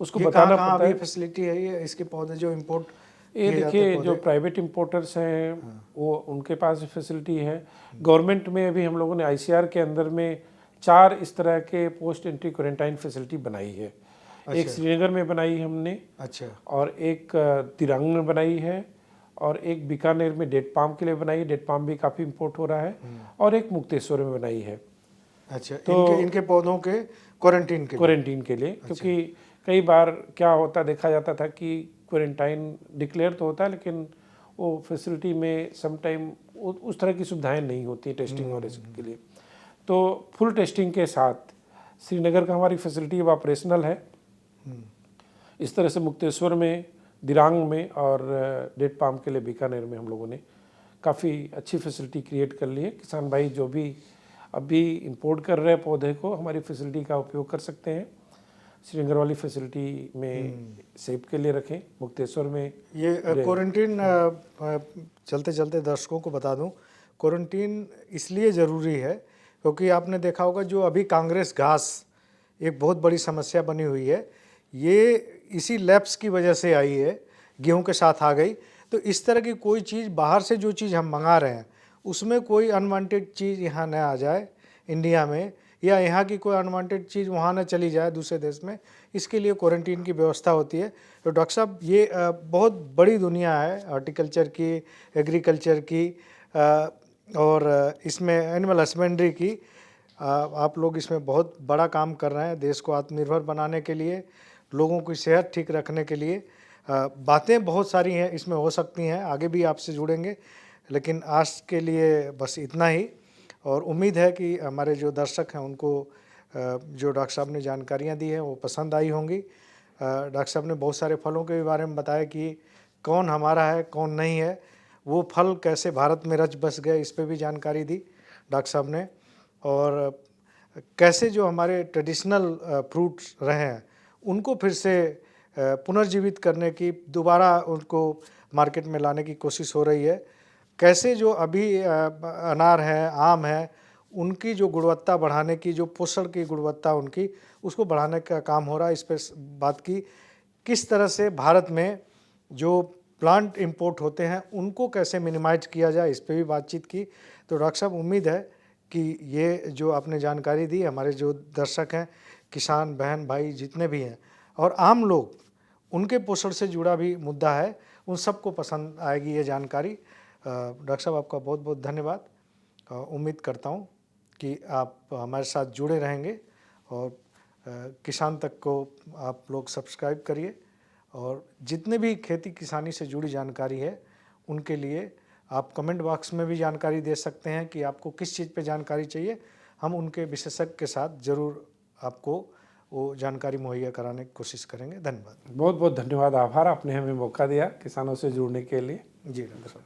उसको बताना पड़ता है। फैसिलिटी है ये इसके पौधे जो इंपोर्ट? ये देखिए, जो प्राइवेट इंपोर्टर्स हैं वो उनके पास फैसिलिटी है। गवर्नमेंट में भी हम लोगों ने ICR के अंदर में 4 इस तरह के पोस्ट एंट्री क्वारंटाइन फैसिलिटी बनाई है। एक श्रीनगर में बनाई हमने, अच्छा, और एक तिरंग में बनाई है, और एक बीकानेर में डेट पाम के लिए बनाई है, डेट पाम भी काफ़ी इंपोर्ट हो रहा है, और एक मुक्तेश्वर में बनाई है। अच्छा, तो इनके पौधों के क्वारंटीन के लिए क्योंकि कई बार क्या होता देखा जाता था कि क्वारंटाइन डिक्लेयर तो होता है, लेकिन वो फैसिलिटी में समटाइम उस तरह की सुविधाएं नहीं होती टेस्टिंग और इसके लिए। तो फुल टेस्टिंग के साथ श्रीनगर का हमारी फैसिलिटी अब ऑपरेशनल है। इस तरह से मुक्तेश्वर में, दिरांग में और डेट पाम के लिए बीकानेर में हम लोगों ने काफ़ी अच्छी फैसिलिटी क्रिएट कर ली है। किसान भाई जो भी अभी इंपोर्ट कर रहे हैं पौधे को, हमारी फैसिलिटी का उपयोग कर सकते हैं। श्रीनगर वाली फैसिलिटी में सेब के लिए रखें, मुक्तेश्वर में ये क्वारंटीन। चलते चलते दर्शकों को बता दूं, क्वारंटीन इसलिए ज़रूरी है क्योंकि आपने देखा होगा जो अभी कांग्रेस घास एक बहुत बड़ी समस्या बनी हुई है, ये इसी लैप्स की वजह से आई है, गेहूं के साथ आ गई। तो इस तरह की कोई चीज़ बाहर से जो चीज़ हम मंगा रहे हैं उसमें कोई अनवांटेड चीज़ यहाँ न आ जाए इंडिया में, या यहाँ की कोई अनवांटेड चीज़ वहाँ न चली जाए दूसरे देश में, इसके लिए क्वारंटीन की व्यवस्था होती है। तो डॉक्टर साहब, ये बहुत बड़ी दुनिया है हॉर्टिकल्चर की, एग्रीकल्चर की, और इसमें एनिमल हस्बेंड्री की। आप लोग इसमें बहुत बड़ा काम कर रहे हैं देश को आत्मनिर्भर बनाने के लिए, लोगों की सेहत ठीक रखने के लिए। बातें बहुत सारी हैं इसमें हो सकती हैं, आगे भी आपसे जुड़ेंगे, लेकिन आज के लिए बस इतना ही। और उम्मीद है कि हमारे जो दर्शक हैं उनको जो डॉक्टर साहब ने जानकारियाँ दी हैं वो पसंद आई होंगी। डॉक्टर साहब ने बहुत सारे फलों के बारे में बताया कि कौन हमारा है कौन नहीं है, वो फल कैसे भारत में रच बस गए, इस पर भी जानकारी दी डॉक्टर साहब ने। और कैसे जो हमारे ट्रेडिशनल फ्रूट्स रहे हैं उनको फिर से पुनर्जीवित करने की, दोबारा उनको मार्केट में लाने की कोशिश हो रही है। कैसे जो अभी अनार है, आम है, उनकी जो गुणवत्ता बढ़ाने की, जो पोषण की गुणवत्ता उनकी, उसको बढ़ाने का काम हो रहा है। इस पर बात की किस तरह से भारत में जो प्लांट इंपोर्ट होते हैं उनको कैसे मिनिमाइज किया जाए, इस पर भी बातचीत की। तो डॉक्टर साहब, उम्मीद है कि ये जो आपने जानकारी दी, हमारे जो दर्शक हैं, किसान बहन भाई जितने भी हैं और आम लोग, उनके पोषण से जुड़ा भी मुद्दा है, उन सबको पसंद आएगी ये जानकारी। डॉक्टर साहब, आपका बहुत बहुत धन्यवाद। उम्मीद करता हूँ कि आप हमारे साथ जुड़े रहेंगे, और किसान तक को आप लोग सब्सक्राइब करिए, और जितने भी खेती किसानी से जुड़ी जानकारी है उनके लिए आप कमेंट बॉक्स में भी जानकारी दे सकते हैं कि आपको किस चीज़ पे जानकारी चाहिए। हम उनके विशेषज्ञ के साथ ज़रूर आपको वो जानकारी मुहैया कराने की कोशिश करेंगे। धन्यवाद। बहुत बहुत धन्यवाद, आभार, आपने हमें मौका दिया किसानों से जुड़ने के लिए। जी डॉक्टर साहब।